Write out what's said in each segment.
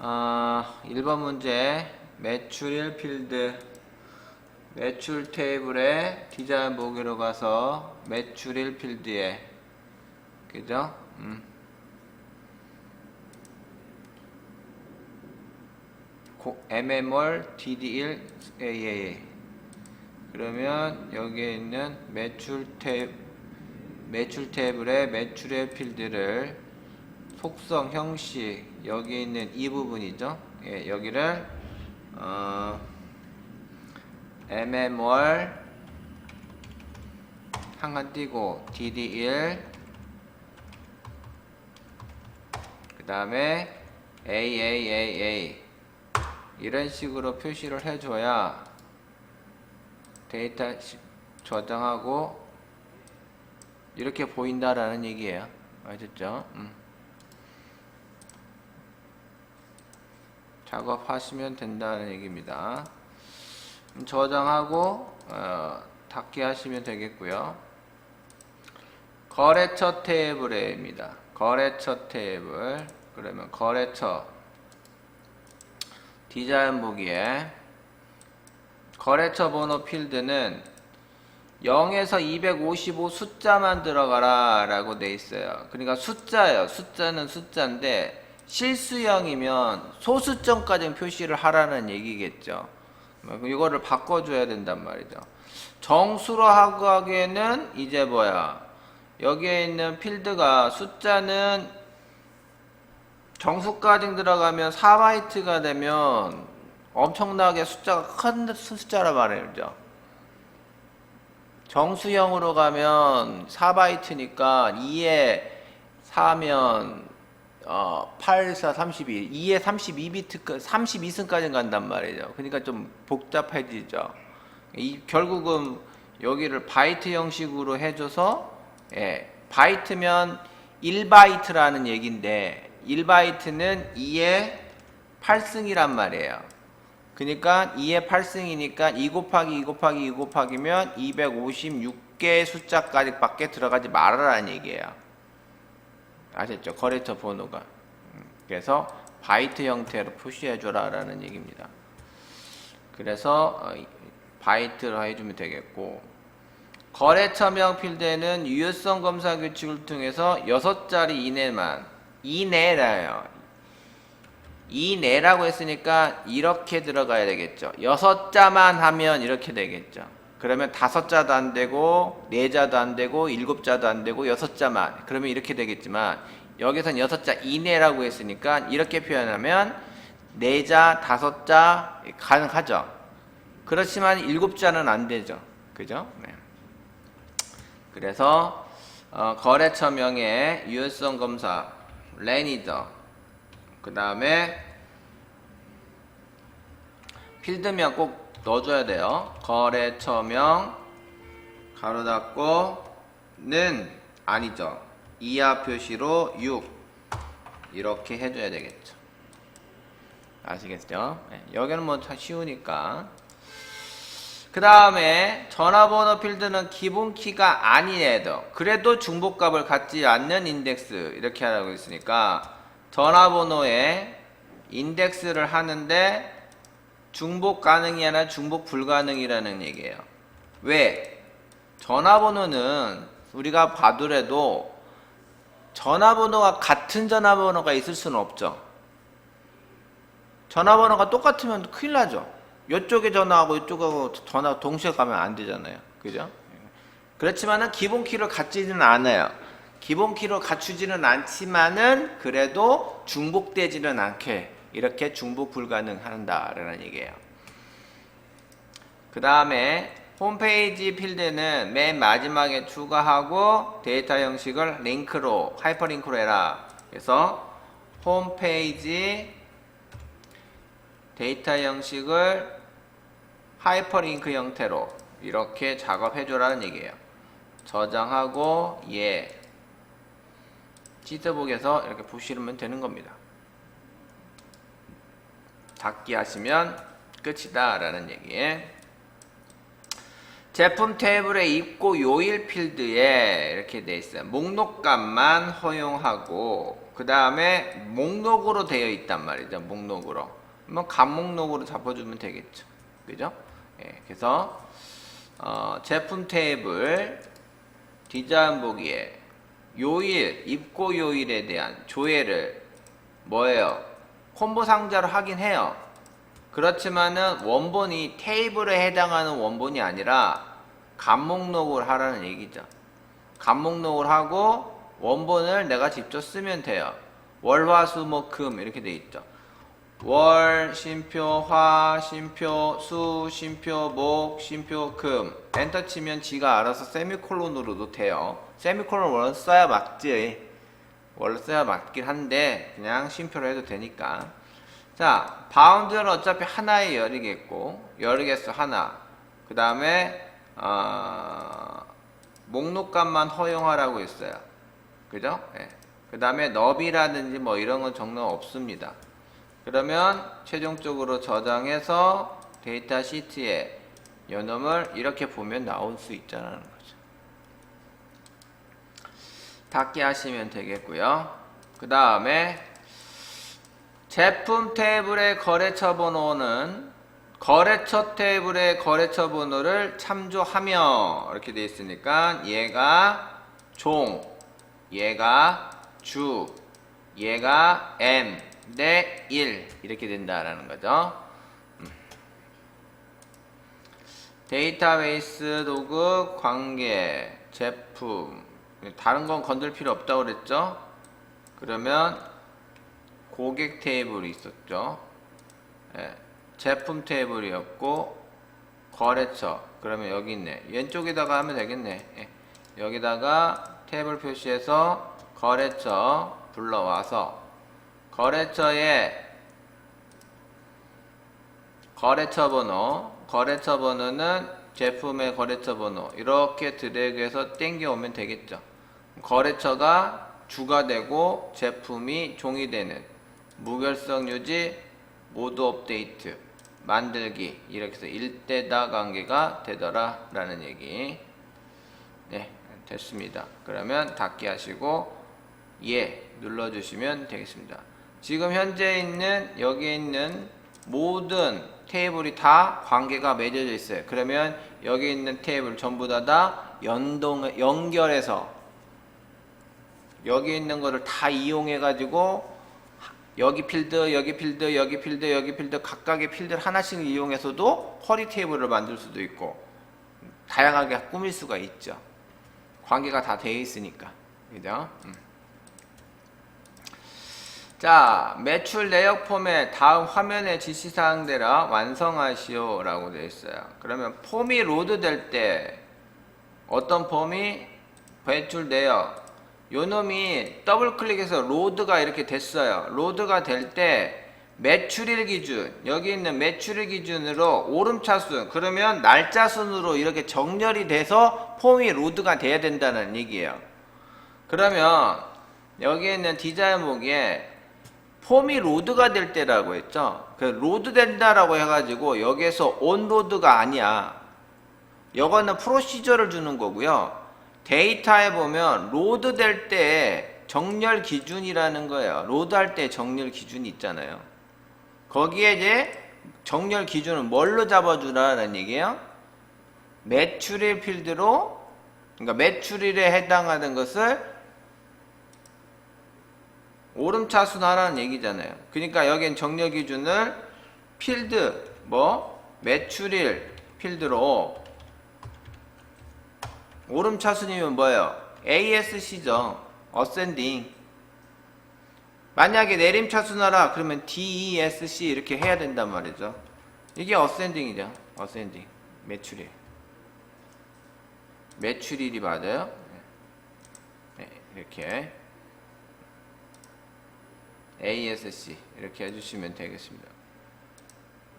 1번 문제 매출일 필드 매출 테이블에 디자인 보기로 가서 매출일 필드에 그죠? MM월 DD1 AAA 그러면 여기에 있는 매출 테이블의 매출의 필드를 속성 형식 여기 있는 이 부분이죠. 예, 여기를 MM월 한 칸 띄고 DD1 그 다음에 AAAA 이런 식으로 표시를 해줘야 데이터 저장하고 이렇게 보인다라는 얘기예요. 아셨죠? 작업하시면 된다는 얘기입니다. 저장하고 닫기 하시면 되겠고요. 거래처 테이블에입니다. 거래처 테이블 그러면 거래처 디자인 보기에 거래처 번호 필드는 0에서 255 숫자만 들어가라 라고 돼 있어요. 그러니까 숫자예요. 숫자는 숫자인데 실수형이면 소수점까지 표시를 하라는 얘기겠죠. 이거를 바꿔줘야 된단 말이죠. 정수로 하기에는 이제 여기에 있는 필드가 숫자는 정수까지 들어가면 4바이트가 되면 엄청나게 숫자가 큰 숫자란 말이죠. 정수형으로 가면 4바이트니까 2에 4면 8, 4, 32 2에 32비트 32승까지 간단 말이죠. 그러니까 좀 복잡해지죠. 결국은 여기를 바이트 형식으로 해줘서 바이트면 1바이트라는 얘기인데 1바이트는 2에 8승이란 말이에요. 그러니까 2에 8승이니까 2 곱하기 2 곱하기 2 곱하기면 256개의 숫자까지 밖에 들어가지 말아라는 얘기예요. 아셨죠? 거래처 번호가. 그래서 바이트 형태로 표시해줘라 라는 얘기입니다. 그래서 바이트로 해주면 되겠고 거래처명 필드에는 유효성 검사 규칙을 통해서 6자리 이내라요. 이내라고 했으니까 이렇게 들어가야 되겠죠. 6자만 하면 이렇게 되겠죠. 그러면 5자도 안 되고 4자도 안 되고 7자도 안 되고 6자만 그러면 이렇게 되겠지만 여기선 6자 이내라고 했으니까 이렇게 표현하면 4자, 5자 가능하죠. 그렇지만 7자는 안 되죠. 그죠? 네. 그래서 거래처명의 유효성 검사 레니더 그 다음에 필드명 꼭 넣어줘야 돼요. 거래처명 가로 닫고 는 아니죠. 이하 표시로 6 이렇게 해줘야 되겠죠. 아시겠죠? 네, 여기는 뭐 참 쉬우니까. 그 다음에 전화번호 필드는 기본키가 아니래도 그래도 중복값을 갖지 않는 인덱스 이렇게 하라고 했으니까 전화번호에 인덱스를 하는데 중복 가능이 아니라 중복 불가능이라는 얘기예요. 왜? 전화번호는 우리가 봐더라도 전화번호가 같은 전화번호가 있을 수는 없죠. 전화번호가 똑같으면 큰일 나죠. 이쪽에 전화하고 이쪽하고 전화 동시에 가면 안 되잖아요. 그죠? 그렇지만은 기본키를 갖지는 않아요. 기본키로 갖추지는 않지만은 그래도 중복되지는 않게 이렇게 중복 불가능한다라는 얘기예요. 그 다음에 홈페이지 필드는 맨 마지막에 추가하고 데이터 형식을 링크로 하이퍼링크로 해라. 그래서 홈페이지 데이터 형식을 하이퍼링크 형태로 이렇게 작업해줘라는 얘기예요. 저장하고 시트북에서 이렇게 보시면 되는 겁니다. 닫기 하시면 끝이다 라는 얘기에 제품 테이블의 입고 요일 필드에 이렇게 돼 있어요. 목록값만 허용하고 그 다음에 목록으로 되어 있단 말이죠. 목록으로. 그러면 간목록으로 잡아주면 되겠죠. 그죠? 예, 그래서 제품 테이블 디자인 보기에 요일, 입고 요일에 대한 조회를 뭐예요? 콤보 상자로 하긴 해요. 그렇지만은 원본이 테이블에 해당하는 원본이 아니라 간목록을 하라는 얘기죠. 간목록을 하고 원본을 내가 직접 쓰면 돼요. 월, 화, 수, 목, 금 이렇게 돼 있죠. 월, 쉼표, 화, 쉼표, 수, 쉼표, 목, 쉼표, 금. 엔터 치면 지가 알아서 세미콜론으로도 돼요. 세미콜론 원래 써야 맞지. 원래 써야 맞긴 한데 그냥 쉼표로 해도 되니까. 자, 바운드는 어차피 하나의 열이겠고, 열이겠어 하나. 그 다음에 목록값만 허용하라고 했어요. 그죠? 예. 그 다음에 너비라든지 뭐 이런 건 정령 없습니다. 그러면 최종적으로 저장해서 데이터 시트에 요놈을 이렇게 보면 나올 수 있다는 거죠. 닫기 하시면 되겠고요. 그 다음에 제품 테이블의 거래처 번호는 거래처 테이블의 거래처 번호를 참조하며 이렇게 되어 있으니까 얘가 종, 얘가 주, 얘가 M 대 1 이렇게 된다라는 거죠. 데이터베이스 도구 관계 제품 다른 건 건들 필요 없다고 그랬죠. 그러면 고객 테이블이 있었죠. 예, 제품 테이블이었고 거래처 그러면 여기 있네. 왼쪽에다가 하면 되겠네. 예, 여기다가 테이블 표시해서 거래처 불러와서 거래처에 거래처 번호는 제품의 거래처 번호 이렇게 드래그해서 땡겨오면 되겠죠. 거래처가 주가 되고 제품이 종이 되는 무결성 유지, 모드 업데이트, 만들기 이렇게 해서 일대다 관계가 되더라 라는 얘기. 네, 됐습니다. 그러면 닫기 하시고 예 눌러주시면 되겠습니다. 지금 현재 있는 여기에 있는 모든 테이블이 다 관계가 맺어져 있어요. 그러면 여기 있는 테이블 전부 다 연결해서 여기 있는 거를 다 이용해 가지고 여기 필드, 여기 필드, 여기 필드, 여기 필드 각각의 필드를 하나씩 이용해서도 쿼리 테이블을 만들 수도 있고 다양하게 꾸밀 수가 있죠. 관계가 다 되어 있으니까. 그죠? 자, 매출 내역 포맷 다음 화면의 지시사항대로 완성하시오 라고 되어 있어요. 그러면 폼이 로드 될 때 어떤 폼이 매출 내역 요 놈이 더블 클릭해서 로드가 이렇게 됐어요. 로드가 될 때 매출일 기준 여기 있는 매출일 기준으로 오름차순 그러면 날짜순으로 이렇게 정렬이 돼서 폼이 로드가 돼야 된다는 얘기예요. 그러면 여기 있는 디자인 보기에 폼이 로드가 될 때라고 했죠. 그 로드 된다라고 해가지고 여기에서 온 로드가 아니야. 이거는 프로시저를 주는 거고요. 데이터에 보면 로드 될 때 정렬 기준이라는 거예요. 로드 할 때 정렬 기준이 있잖아요. 거기에 이제 정렬 기준은 뭘로 잡아주라는 얘기예요? 매출일 필드로, 그러니까 매출일에 해당하는 것을 오름차순 하라는 얘기잖아요. 그러니까 여긴 정렬 기준을 필드, 매출일 필드로 오름차순이면 뭐예요? ASC죠. 어센딩. 만약에 내림차순 하라 그러면 DESC 이렇게 해야 된단 말이죠. 이게 어센딩이죠. 어센딩. 매출일. 매출일이 맞아요. 네, 이렇게. ASC 이렇게 해주시면 되겠습니다.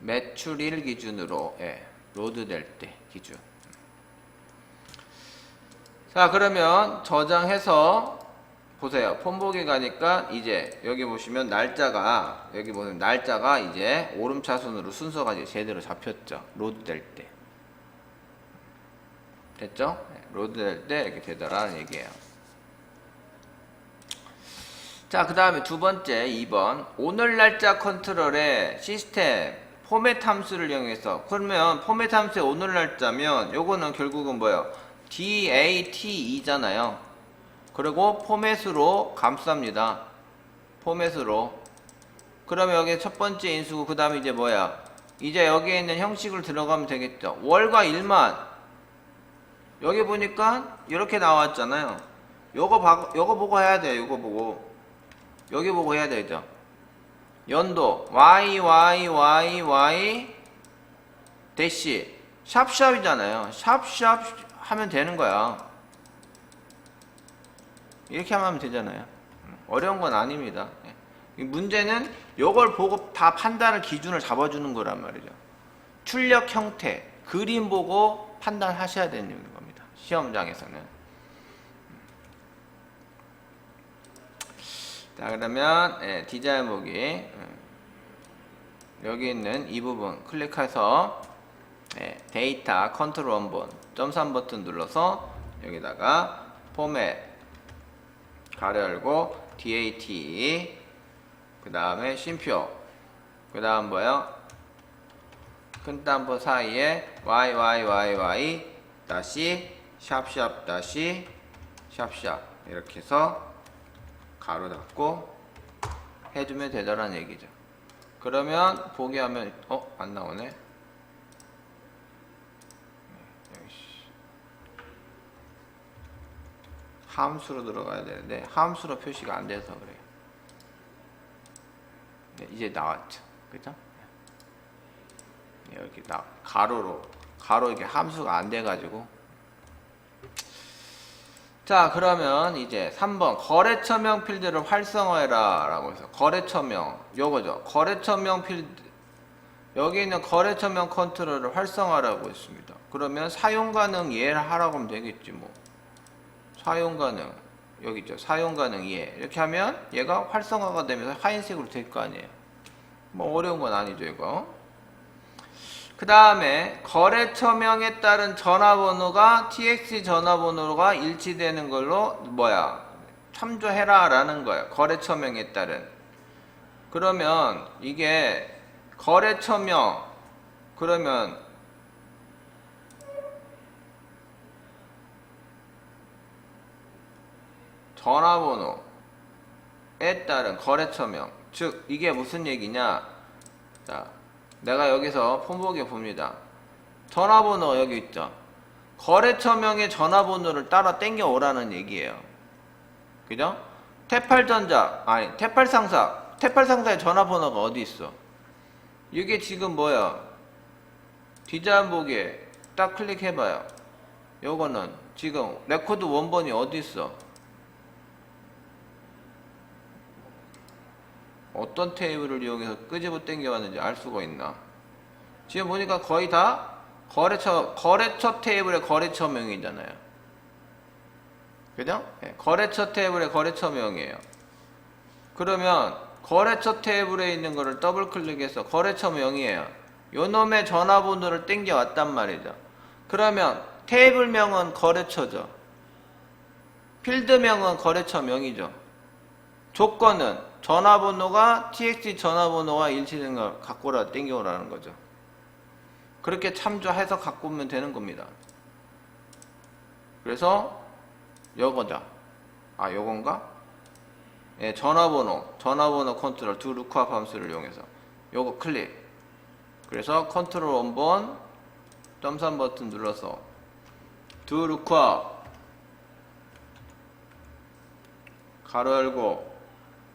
매출일 기준으로 로드 될 때 기준. 자 그러면 저장해서 보세요. 폼 보기 가니까 이제 여기 보시면 날짜가 이제 오름차순으로 순서가 이제 제대로 잡혔죠. 로드 될 때. 됐죠? 로드 될 때 이렇게 되더라는 얘기예요. 자, 그 다음에 두 번째 2번 오늘 날짜 컨트롤의 시스템 포맷 함수를 이용해서, 그러면 포맷 함수의 오늘 날짜면 요거는 결국은 뭐예요? DATE잖아요. 그리고 포맷으로 감쌉니다. 포맷으로. 그러면 여기 첫 번째 인수고, 그 다음에 이제 뭐야? 이제 여기에 있는 형식을 들어가면 되겠죠. 월과 일만. 여기 보니까 이렇게 나왔잖아요. 요거 보고 해야 돼요. 요거 보고. 여기 보고 해야 되죠. 연도 y 대시 샵샵이잖아요. 샵샵 하면 되는 거야. 이렇게 하면 되잖아요. 어려운 건 아닙니다. 문제는 요걸 보고 다 판단을 기준을 잡아주는 거란 말이죠. 출력 형태, 그림 보고 판단하셔야 되는 겁니다. 시험장에서는. 자, 그러면 디자인 보기, 여기 있는 이 부분 클릭해서 데이터 컨트롤 원본 .3 버튼 눌러서 여기다가 포맷 가로 열고 DAT, 그 다음에 쉼표, 그 다음 뭐요? 큰 따옴표 사이에 YYYY 다시 샵샵 다시 샵샵 이렇게 해서 가로 닫고 해주면 되더라는 얘기죠. 그러면 보기 하면 안 나오네. 함수로 들어가야 되는데 함수로 표시가 안 돼서 그래요. 네, 이제 나왔죠. 그죠? 이렇게 가로 이게 함수가 안 돼가지고. 자, 그러면 이제 3번 거래처명 필드를 활성화해라 라고 해서, 거래처명 요거죠. 거래처명 필드, 여기 있는 거래처명 컨트롤을 활성화라고 했습니다. 그러면 사용가능 예를 하라고 하면 되겠지 뭐. 사용가능 여기 있죠. 사용가능 예, 이렇게 하면 얘가 활성화가 되면서 하얀색으로 될 거 아니에요. 뭐 어려운 건 아니죠 이거. 그 다음에 거래처명에 따른 전화번호가 TX 전화번호가 일치되는 걸로 뭐야? 참조해라 라는 거예요. 거래처명에 따른. 그러면 이게 거래처명, 그러면 전화번호에 따른 거래처명, 즉 이게 무슨 얘기냐? 자, 내가 여기서 폰보기에 봅니다. 전화번호 여기 있죠. 거래처명의 전화번호를 따라 땡겨 오라는 얘기예요. 그죠? 테팔상사의 전화번호가 어디 있어? 이게 지금 뭐야? 디자인 보기에 딱 클릭해봐요. 요거는 지금 레코드 원본이 어디 있어? 어떤 테이블을 이용해서 끄집어 당겨왔는지 알 수가 있나? 지금 보니까 거의 다 거래처 테이블의 거래처명이잖아요. 그죠? 네, 거래처 테이블의 거래처명이에요. 그러면 거래처 테이블에 있는 거를 더블 클릭해서 거래처명이에요. 요놈의 전화번호를 당겨왔단 말이죠. 그러면 테이블명은 거래처죠. 필드명은 거래처명이죠. 조건은 전화번호가 TXT 전화번호와 일치되는 걸 갖고 땡겨오라는 거죠. 그렇게 참조해서 갖고 오면 되는 겁니다. 그래서 요거죠. 요건가? 예, 전화번호 컨트롤 두 루크업 함수를 이용해서 요거 클릭. 그래서 컨트롤 원본 .3 버튼 눌러서 두 루크업 가로 열고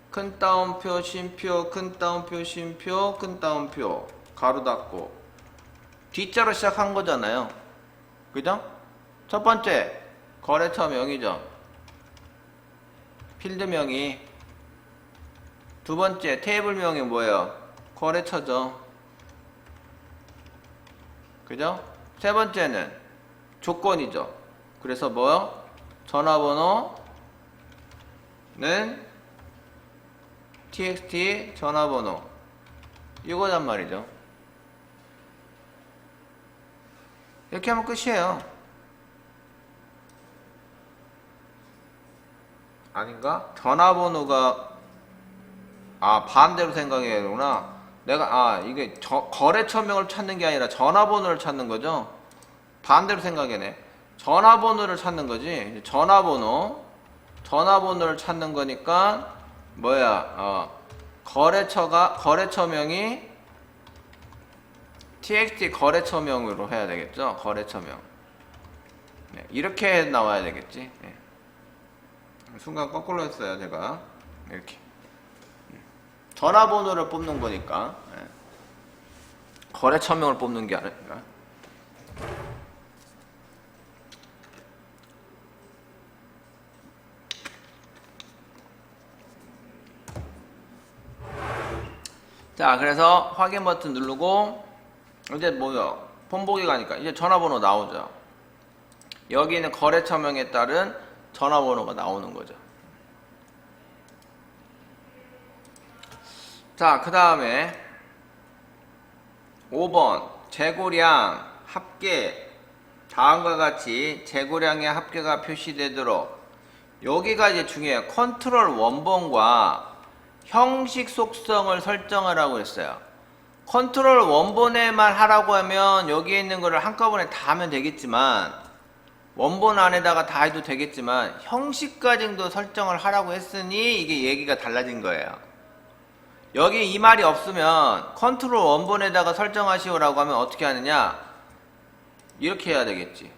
큰 따옴표 쉼표 큰 따옴표 쉼표 큰 따옴표 가로 닫고 D자로 시작한 거잖아요. 그죠? 첫 번째 거래처명이죠. 필드명이. 두 번째 테이블명이 뭐예요? 거래처죠. 그죠? 세 번째는 조건이죠. 그래서 뭐요? 전화번호는 TXT 전화번호 이거단 말이죠. 이렇게 하면 끝이에요. 아닌가? 전화번호가 아, 반대로 생각해야 되구나. 이게 거래처명을 찾는 게 아니라 전화번호를 찾는 거죠? 반대로 생각해네. 전화번호를 찾는 거지. 전화번호를 찾는 거니까, 거래처명이 txt 거래처명으로 해야 되겠죠? 거래처명. 네, 이렇게 나와야 되겠지. 네. 순간 거꾸로 했어요, 제가. 이렇게. 전화번호를 뽑는 거니까. 네. 거래처명을 뽑는 게 아니라. 자, 그래서 확인 버튼 누르고, 이제 폰 보기 가니까 이제 전화번호 나오죠. 여기는 거래처명에 따른 전화번호가 나오는 거죠. 자, 그 다음에 5번 재고량 합계. 다음과 같이 재고량의 합계가 표시되도록, 여기가 이제 중요해요. 컨트롤 원본과 형식 속성을 설정하라고 했어요. 컨트롤 원본에만 하라고 하면 여기에 있는 거를 한꺼번에 다 하면 되겠지만, 원본 안에다가 다 해도 되겠지만, 형식까지도 설정을 하라고 했으니 이게 얘기가 달라진 거예요. 여기 이 말이 없으면 컨트롤 원본에다가 설정하시오라고 하면 어떻게 하느냐, 이렇게 해야 되겠지.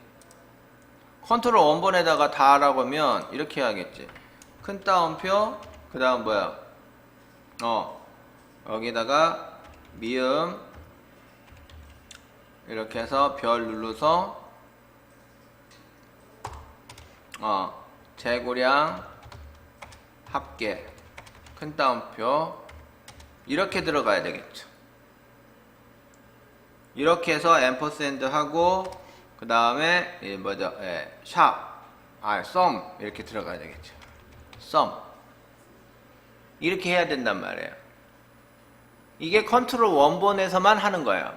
컨트롤 원본에다가 다 하라고 하면 이렇게 해야겠지. 큰 따옴표, 그 다음 여기다가 미음, 이렇게 해서 별 눌러서 재고량 합계, 큰 따옴표, 이렇게 들어가야 되겠죠. 이렇게 해서 앰퍼샌드 하고, 그 다음에 sum 이렇게 들어가야 되겠죠. sum 이렇게 해야 된단 말이에요. 이게 컨트롤 원본에서만 하는 거예요.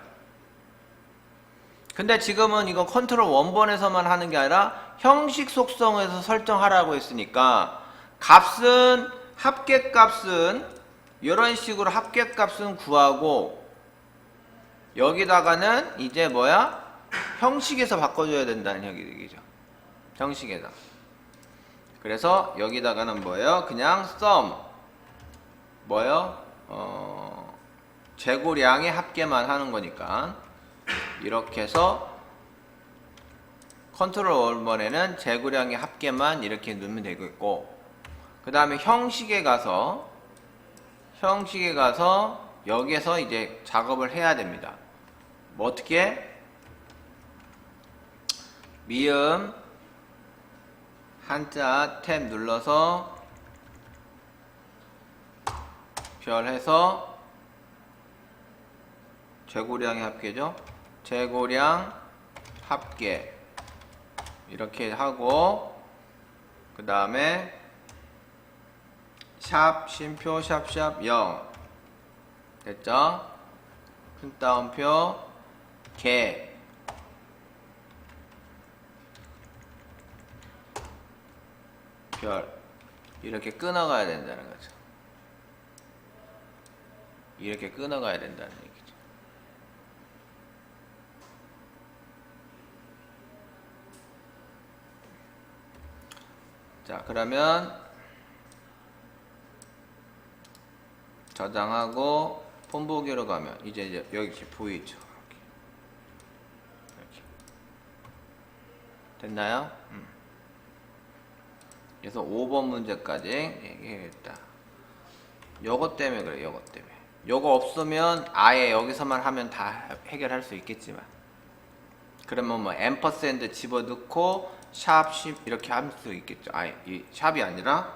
근데 지금은 이거 컨트롤 원본에서만 하는 게 아니라 형식 속성에서 설정하라고 했으니까, 합계값은 이런 식으로 합계값은 구하고, 여기다가는 이제 형식에서 바꿔줘야 된다는 얘기죠. 형식에서. 그래서 여기다가는 그냥 sum, 재고량의 합계만 하는 거니까, 이렇게 해서 컨트롤 원본에는 재고량의 합계만 이렇게 넣으면 되겠고, 그 다음에 형식에 가서 여기에서 이제 작업을 해야 됩니다. 어떻게? 미음 한자 탭 눌러서 별 해서 재고량의 합계죠. 재고량 합계 이렇게 하고, 그 다음에 심표 샵샵 0 됐죠? 큰 따옴표 개 별 이렇게 끊어가야 된다는 거죠. 이렇게 끊어가야 된다는 얘기죠. 자, 그러면 저장하고 폰 보기로 가면 이제 여기 보이죠? 이렇게. 됐나요? 그래서 5번 문제까지 얘기해야겠다. 요거 때문에 그래, 요거 때문에. 요거 없으면 아예 여기서만 하면 다 해결할 수 있겠지만, 그러면 앰퍼샌드 집어넣고 샵 이렇게 할 수 있겠죠. 아예 이 샵이 아니라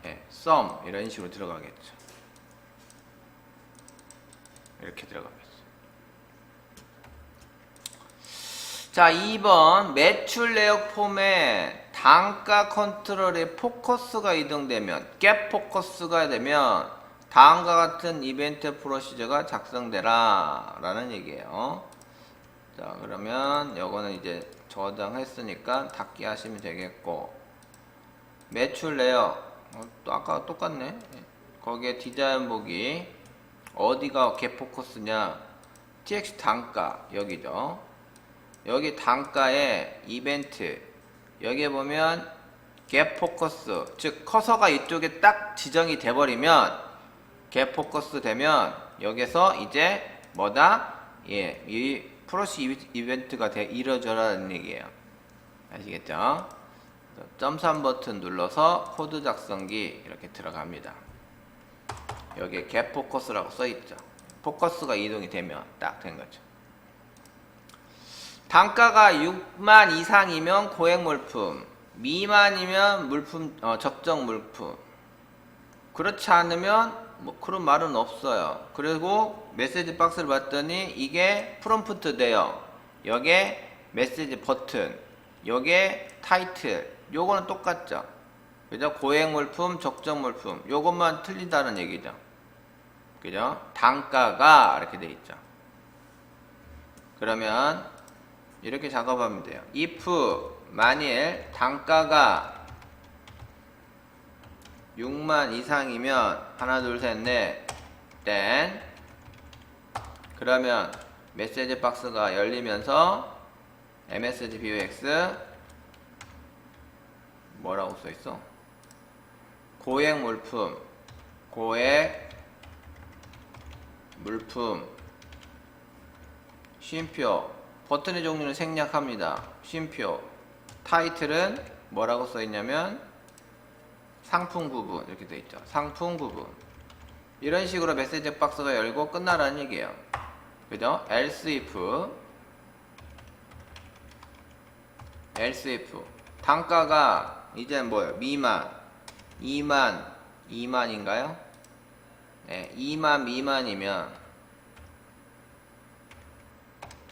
sum 이런 식으로 들어가겠죠. 이렇게 들어가겠죠. 자, 2번 매출 내역 폼에 단가 컨트롤의 포커스가 이동되면, 갭 포커스가 되면 다음과 같은 이벤트 프로시저가 작성되라 라는 얘기예요. 자, 그러면 요거는 이제 저장했으니까 닫기 하시면 되겠고, 매출 내역 또 아까 똑같네. 거기에 디자인 보기 어디가 get 포커스냐? txt 단가 여기죠. 여기 단가에 이벤트 여기에 보면 get 포커스 즉 커서가 이쪽에 딱 지정이 돼 버리면 get 포커스 되면 여기서 이제 뭐다? 예, 이 프로시 이벤트가 이루어져라는 얘기예요. 아시겠죠? .3 버튼 눌러서 코드 작성기 이렇게 들어갑니다. 여기에 get 포커스라고 써있죠. 포커스가 이동이 되면 딱 된 거죠. 단가가 6만 이상이면 고액 물품, 미만이면 물품 적정 물품. 그렇지 않으면 뭐 그런 말은 없어요. 그리고 메시지 박스를 봤더니 이게 프롬프트 돼요. 여기에 메시지 버튼, 여기에 타이틀, 요거는 똑같죠. 그죠? 고액 물품, 적정 물품, 요것만 틀리다는 얘기죠. 그죠? 단가가 이렇게 돼 있죠. 그러면 이렇게 작업하면 돼요. if 만일 단가가 6만 이상이면 하나 둘 셋 넷 then 그러면 메시지 박스가 열리면서 msg box 뭐라고 써있어? 고액 물품 쉼표 버튼의 종류는 생략합니다. 쉼표 타이틀은 뭐라고 써있냐면 상품 구분 이렇게 되어있죠. 상품 구분 이런 식으로 메시지 박스가 열고 끝나라는 얘기예요. 그죠? else if 단가가 이제 뭐예요? 미만 2만인가요? 네, 2만 미만이면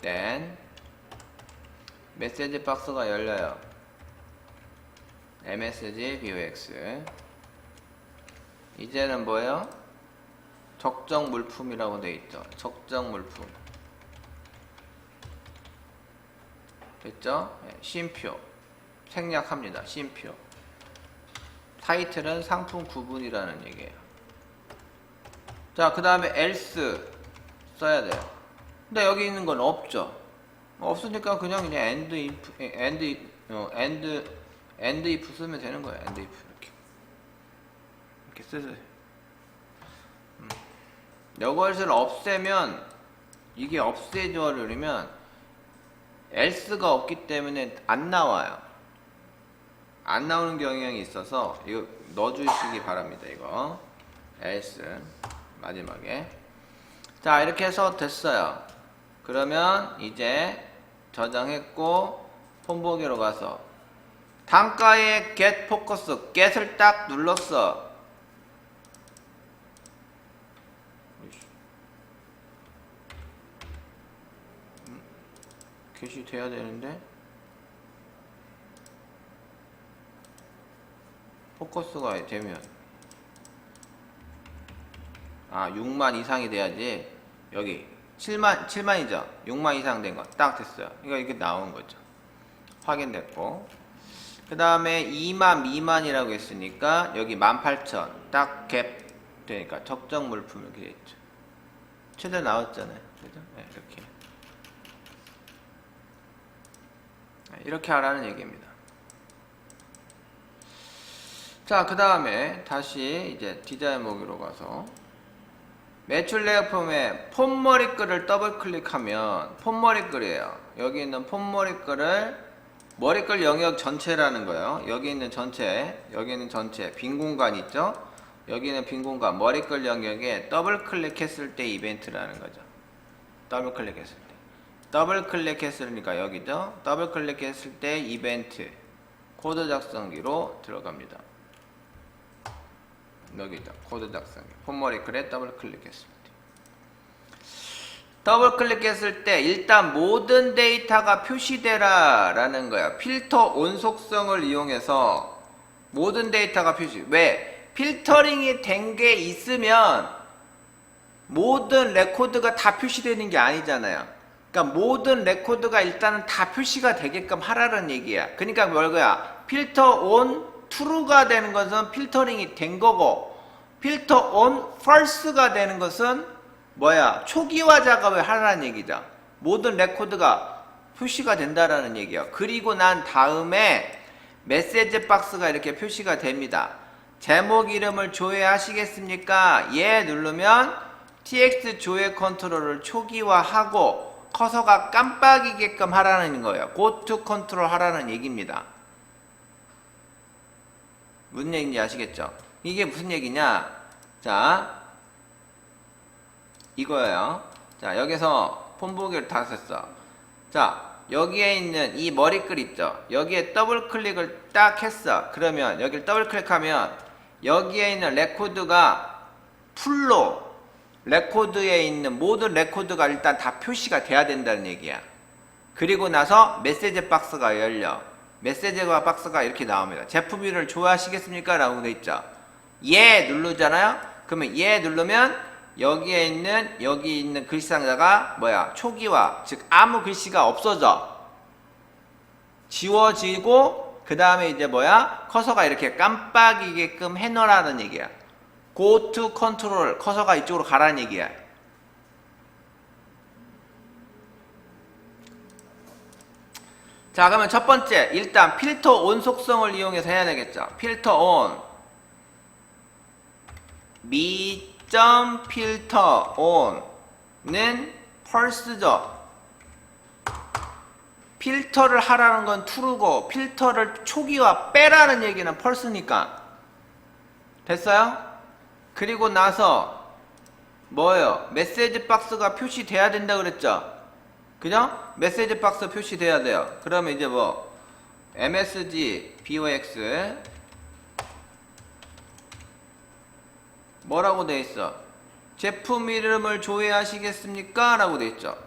then 메시지 박스가 열려요. msg box 이제는 뭐예요? 적정 물품이라고 되어 있죠. 적정 물품 됐죠? 네, 쉼표 생략합니다. 쉼표 타이틀은 상품 구분이라는 얘기예요. 자, 그 다음에 else 써야 돼요. 근데 여기 있는 건 없죠. 없으니까 그냥 end if 쓰면 되는 거예요. end if 이렇게 쓰세요. 이것을 없애면 이게 없애줘버리면 else가 없기 때문에 안 나와요. 안 나오는 경향이 있어서 이거 넣어주시기 바랍니다. 이거 else 마지막에 자 이렇게 해서 됐어요. 그러면 이제 저장했고 폰보기로 가서 단가에 get 포커스 get을 딱 눌렀어. get이 돼야 되는데 포커스가 되면 6만 이상이 돼야지. 여기 7만이죠. 6만 이상 된 거 딱 됐어요. 이거 이렇게 나온 거죠. 확인됐고 그 다음에 2만 미만이라고 했으니까 여기 18,000 딱 갭 되니까 적정 물품 이렇게 됐죠. 최대 나왔잖아요. 그죠? 네, 이렇게 하라는 얘기입니다. 자, 그 다음에 다시 이제 디자인 보기로 가서 매출 레이아웃 폼 머리글을 더블 클릭하면 폼 머리글이에요. 여기 있는 폼 머리글을 머리글 영역 전체라는 거예요. 여기 있는 전체, 여기 있는 전체 빈 공간 있죠? 여기 있는 빈 공간 머리글 영역에 더블 클릭했을 때 이벤트라는 거죠. 더블 클릭했을 때. 더블 클릭했으니까 여기죠. 더블 클릭했을 때 이벤트 코드 작성기로 들어갑니다. 여기죠. 코드 작성기. 폼머리글에 더블 클릭했을 때. 더블 클릭했을 때 일단 모든 데이터가 표시되라 라는 거야. 필터 온 속성을 이용해서 모든 데이터가 표시. 왜? 필터링이 된 게 있으면 모든 레코드가 다 표시되는 게 아니잖아요. 그러니까 모든 레코드가 일단은 다 표시가 되게끔 하라는 얘기야. 그러니까 뭐야? 필터 온 true가 되는 것은 필터링이 된 거고 필터 on false가 되는 것은 뭐야? 초기화 작업을 하라는 얘기죠. 모든 레코드가 표시가 된다라는 얘기예요. 그리고 난 다음에 메시지 박스가 이렇게 표시가 됩니다. 제목 이름을 조회하시겠습니까? 예 누르면 TX 조회 컨트롤을 초기화하고 커서가 깜빡이게끔 하라는 거예요. Go to 컨트롤 하라는 얘기입니다. 무슨 얘기인지 아시겠죠? 이게 무슨 얘기냐? 자, 이거예요. 자, 여기서 폰보기를 다 썼어. 자, 여기에 있는 이 머리글 있죠? 여기에 더블 클릭을 딱 했어. 그러면 여기를 더블 클릭하면 여기에 있는 레코드가 풀로 레코드에 있는 모든 레코드가 일단 다 표시가 돼야 된다는 얘기야. 그리고 나서 메시지 박스가 열려. 메시지 박스가 이렇게 나옵니다. 제품 이름을 좋아하시겠습니까? 라고 돼 있죠. 예 누르잖아요. 그러면 예 누르면 여기에 있는 여기 있는 글씨 상자가 뭐야? 초기화, 즉 아무 글씨가 없어져. 지워지고 그 다음에 이제 뭐야? 커서가 이렇게 깜빡이게끔 해놓으라는 얘기야. Go to control, 커서가 이쪽으로 가라는 얘기야. 자, 그러면 첫 번째 일단 필터 온 속성을 이용해서 해야 되겠죠. 필터 온 mi.filter on는 펄스죠. 필터를 하라는 건 true고 필터를 초기화 빼라는 얘기는 펄스니까. 됐어요? 그리고 나서 뭐예요? 메시지 박스가 표시돼야 된다 그랬죠? 그죠? 메시지 박스 표시돼야 돼요. 그러면 이제 뭐 msg box 뭐라고 돼 있어? 제품 이름을 조회하시겠습니까? 라고 돼 있죠.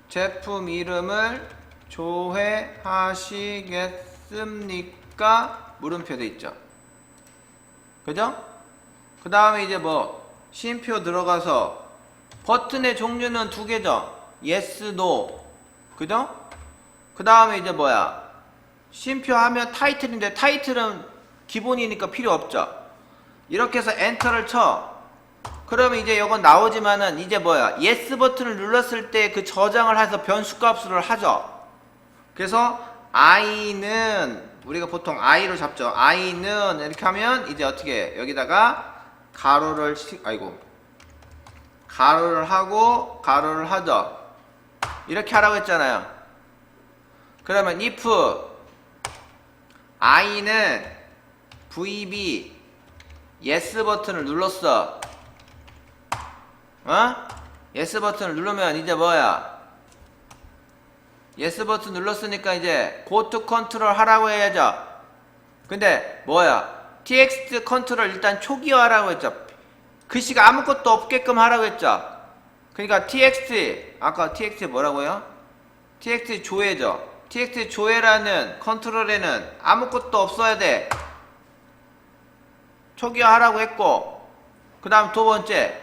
제품 이름을 조회하시겠습니까? 물음표 돼 있죠. 그죠? 그 다음에 이제 뭐 쉼표 들어가서 버튼의 종류는 두 개죠. yes, no. 그죠? 그 다음에 이제 뭐야? 쉼표 하면 타이틀인데 타이틀은 기본이니까 필요 없죠. 이렇게 해서 엔터를 쳐. 그러면 이제 이건 나오지만은 이제 뭐야? yes 버튼을 눌렀을 때 그 저장을 해서 변수 값을 하죠. 그래서 i는 우리가 보통 i로 잡죠. i는 이렇게 하면 이제 어떻게 여기다가 가로를 가로를 하고 가로를 하죠. 이렇게 하라고 했잖아요. 그러면 if i는 vb yes 버튼을 눌렀어. yes 버튼을 누르면 이제 뭐야? yes 버튼 눌렀으니까 이제 go to control 하라고 해야죠. 근데 뭐야? txt 컨트롤 일단 초기화하라고 했죠. 글씨가 아무것도 없게끔 하라고 했죠. 그러니까 txt 아까 txt 뭐라고요? txt 조회죠. txt 조회라는 컨트롤에는 아무것도 없어야 돼. 초기화하라고 했고, 그 다음 두 번째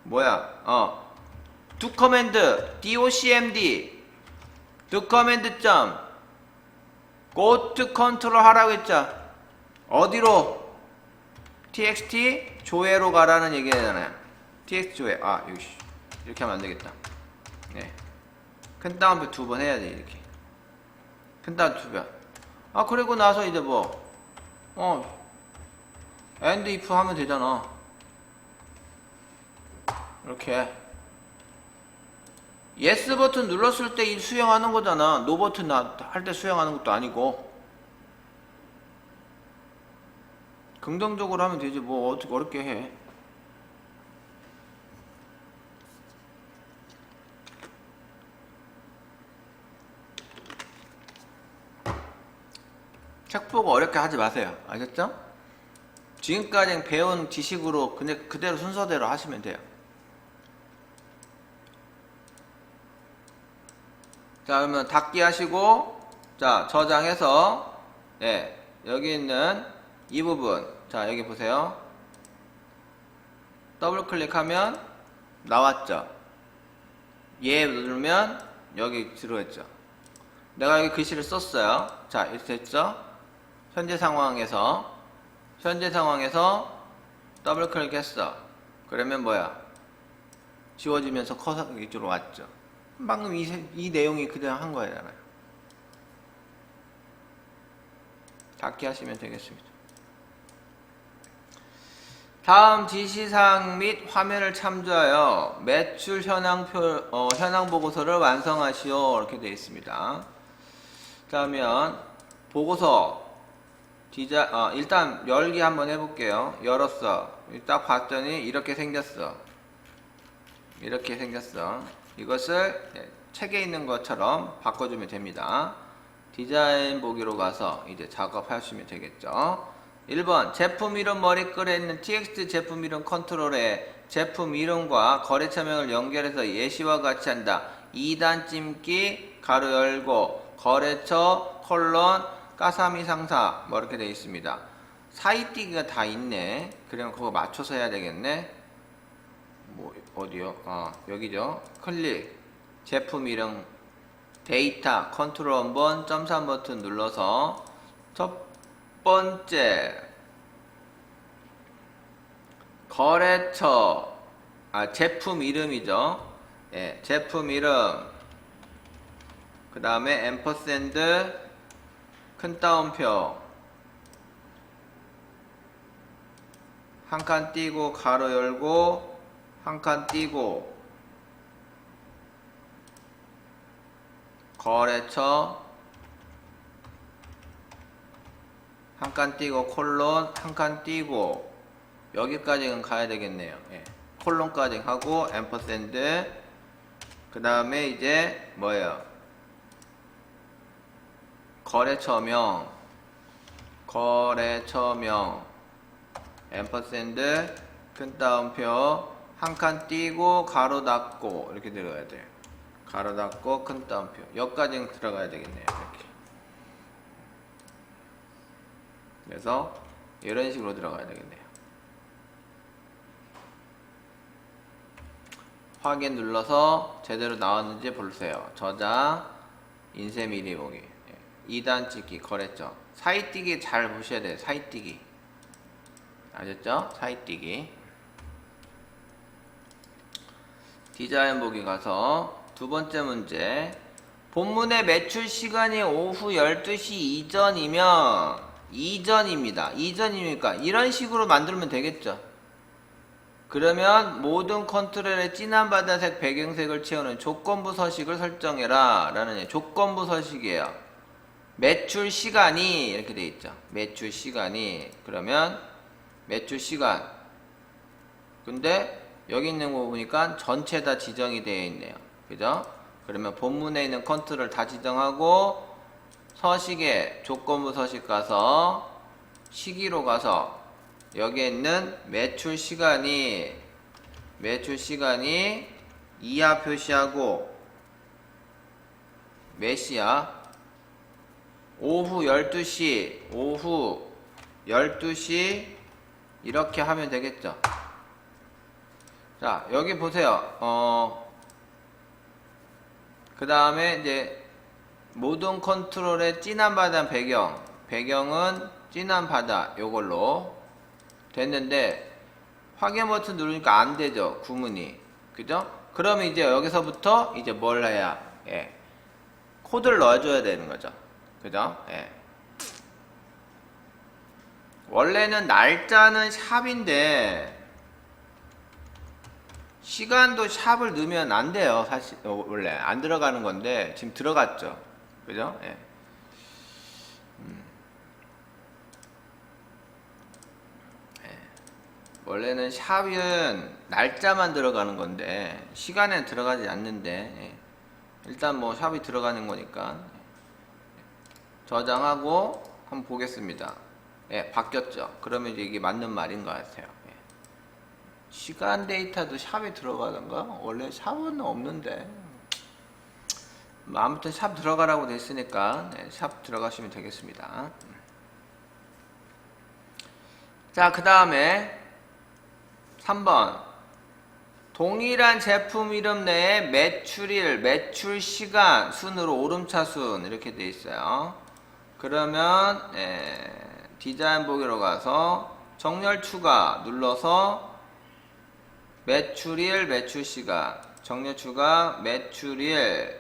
뭐야? do command docmd do command 점 go to control 하라고 했죠. 어디로? txt 조회로 가라는 얘기잖아요. txt 조회. 여기 이렇게 하면 안 되겠다. 네. 큰 따옴표 두 번 해야 돼. 이렇게 큰 따옴표 두 번. 그리고 나서 이제 뭐 and if 하면 되잖아. 이렇게 yes 버튼 눌렀을 때 수행하는 거잖아. no 버튼 할 때 수행하는 것도 아니고. 긍정적으로 하면 되지 뭐 어떻게 어렵게 해. 책 보고 어렵게 하지 마세요. 아셨죠? 지금까지 배운 지식으로 그대로 순서대로 하시면 돼요. 자, 그러면 닫기 하시고, 자, 저장해서, 네, 여기 있는 이 부분, 자, 여기 보세요. 더블 클릭하면 나왔죠. 예 누르면 여기 들어있죠. 내가 여기 글씨를 썼어요. 자, 이렇게 됐죠. 현재 상황에서 현재 상황에서 더블 클릭했어. 그러면 뭐야? 지워지면서 커서 이쪽으로 왔죠. 방금 이 내용이 그냥 한 거잖아요. 닫기 하시면 되겠습니다. 다음 지시사항 및 화면을 참조하여 매출 현황 보고서를 완성하시오. 이렇게 되어 있습니다. 그러면 보고서 일단 열기 한번 해볼게요. 열었어. 딱 봤더니 이렇게 생겼어. 이렇게 생겼어. 이것을 책에 있는 것처럼 바꿔주면 됩니다. 디자인 보기로 가서 이제 작업하시면 되겠죠. 1번 제품 이름 머리글에 있는 txt 제품 이름 컨트롤에 제품 이름과 거래처명을 연결해서 예시와 같이 한다. 2단 찜기 가로 열고 거래처 콜론 까사미 상사 뭐 이렇게 되어 있습니다. 사이띄기가 다 있네. 그러면 그거 맞춰서 해야 되겠네. 뭐 어디요? 여기죠. 클릭 제품 이름 데이터 컨트롤 한번 .3 버튼 눌러서 첫 번째 거래처 제품 이름이죠. 예, 제품 이름 그 다음에 앰퍼샌드 큰 따옴표 한 칸 띄고 가로 열고 한 칸 띄고 거래처 한 칸 띄고 콜론 한 칸 띄고 여기까지는 가야 되겠네요. 예. 콜론까지 하고 앰퍼샌드 그 다음에 이제 뭐예요? 거래처명 앰퍼샌드 큰 따옴표 한 칸 띄고 가로 닫고 이렇게 들어가야 돼요. 가로 닫고 큰 따옴표 여기까지는 들어가야 되겠네요. 이렇게. 그래서 이런 식으로 들어가야 되겠네요. 확인 눌러서 제대로 나왔는지 보세요. 저장 인쇄 미리 보기 2단 찍기 거래처 사이띄기 잘 보셔야 돼요. 사이띄기 아셨죠? 사이띄기 디자인 보기 가서 두 번째 문제 본문의 매출 시간이 오후 12시 이전입니다. 이전이니까 이런 식으로 만들면 되겠죠. 그러면 모든 컨트롤에 진한 바다색 배경색을 채우는 조건부 서식을 설정해라 라는 조건부 서식이에요. 매출 시간이 이렇게 돼 있죠. 매출 시간이 그러면 매출 시간 근데 여기 있는 거 보니까 전체 다 지정이 되어 있네요. 그죠? 그러면 본문에 있는 컨트롤 다 지정하고 서식에 조건부 서식 가서 시기로 가서 여기에 있는 매출 시간이 이하 표시하고 몇 시야? 오후 12시 이렇게 하면 되겠죠. 자 여기 보세요. 그 다음에 이제 모든 컨트롤의 진한 바다 배경은 진한 바다 요걸로 됐는데 확인 버튼 누르니까 안 되죠. 구문이 그죠? 그러면 이제 여기서부터 이제 뭘 해야 코드를 넣어줘야 되는 거죠. 그죠? 원래는 날짜는 샵인데 시간도 샵을 넣으면 안 돼요. 사실 원래 안 들어가는 건데 지금 들어갔죠. 그죠? 원래는 샵은 날짜만 들어가는 건데 시간에 들어가지 않는데 일단 뭐 샵이 들어가는 거니까 저장하고 한번 보겠습니다. 바뀌었죠. 그러면 이제 이게 맞는 말인 것 같아요. 시간 데이터도 샵에 들어가던가? 원래 샵은 없는데 아무튼 샵 들어가라고 됐으니까 샵 들어가시면 되겠습니다. 자, 그 다음에 3번 동일한 제품 이름 내에 매출일, 매출 시간 순으로 오름차순 이렇게 돼 있어요. 그러면 디자인 보기로 가서 정렬 추가 눌러서 매출일 매출시간, 정렬 추가 매출일,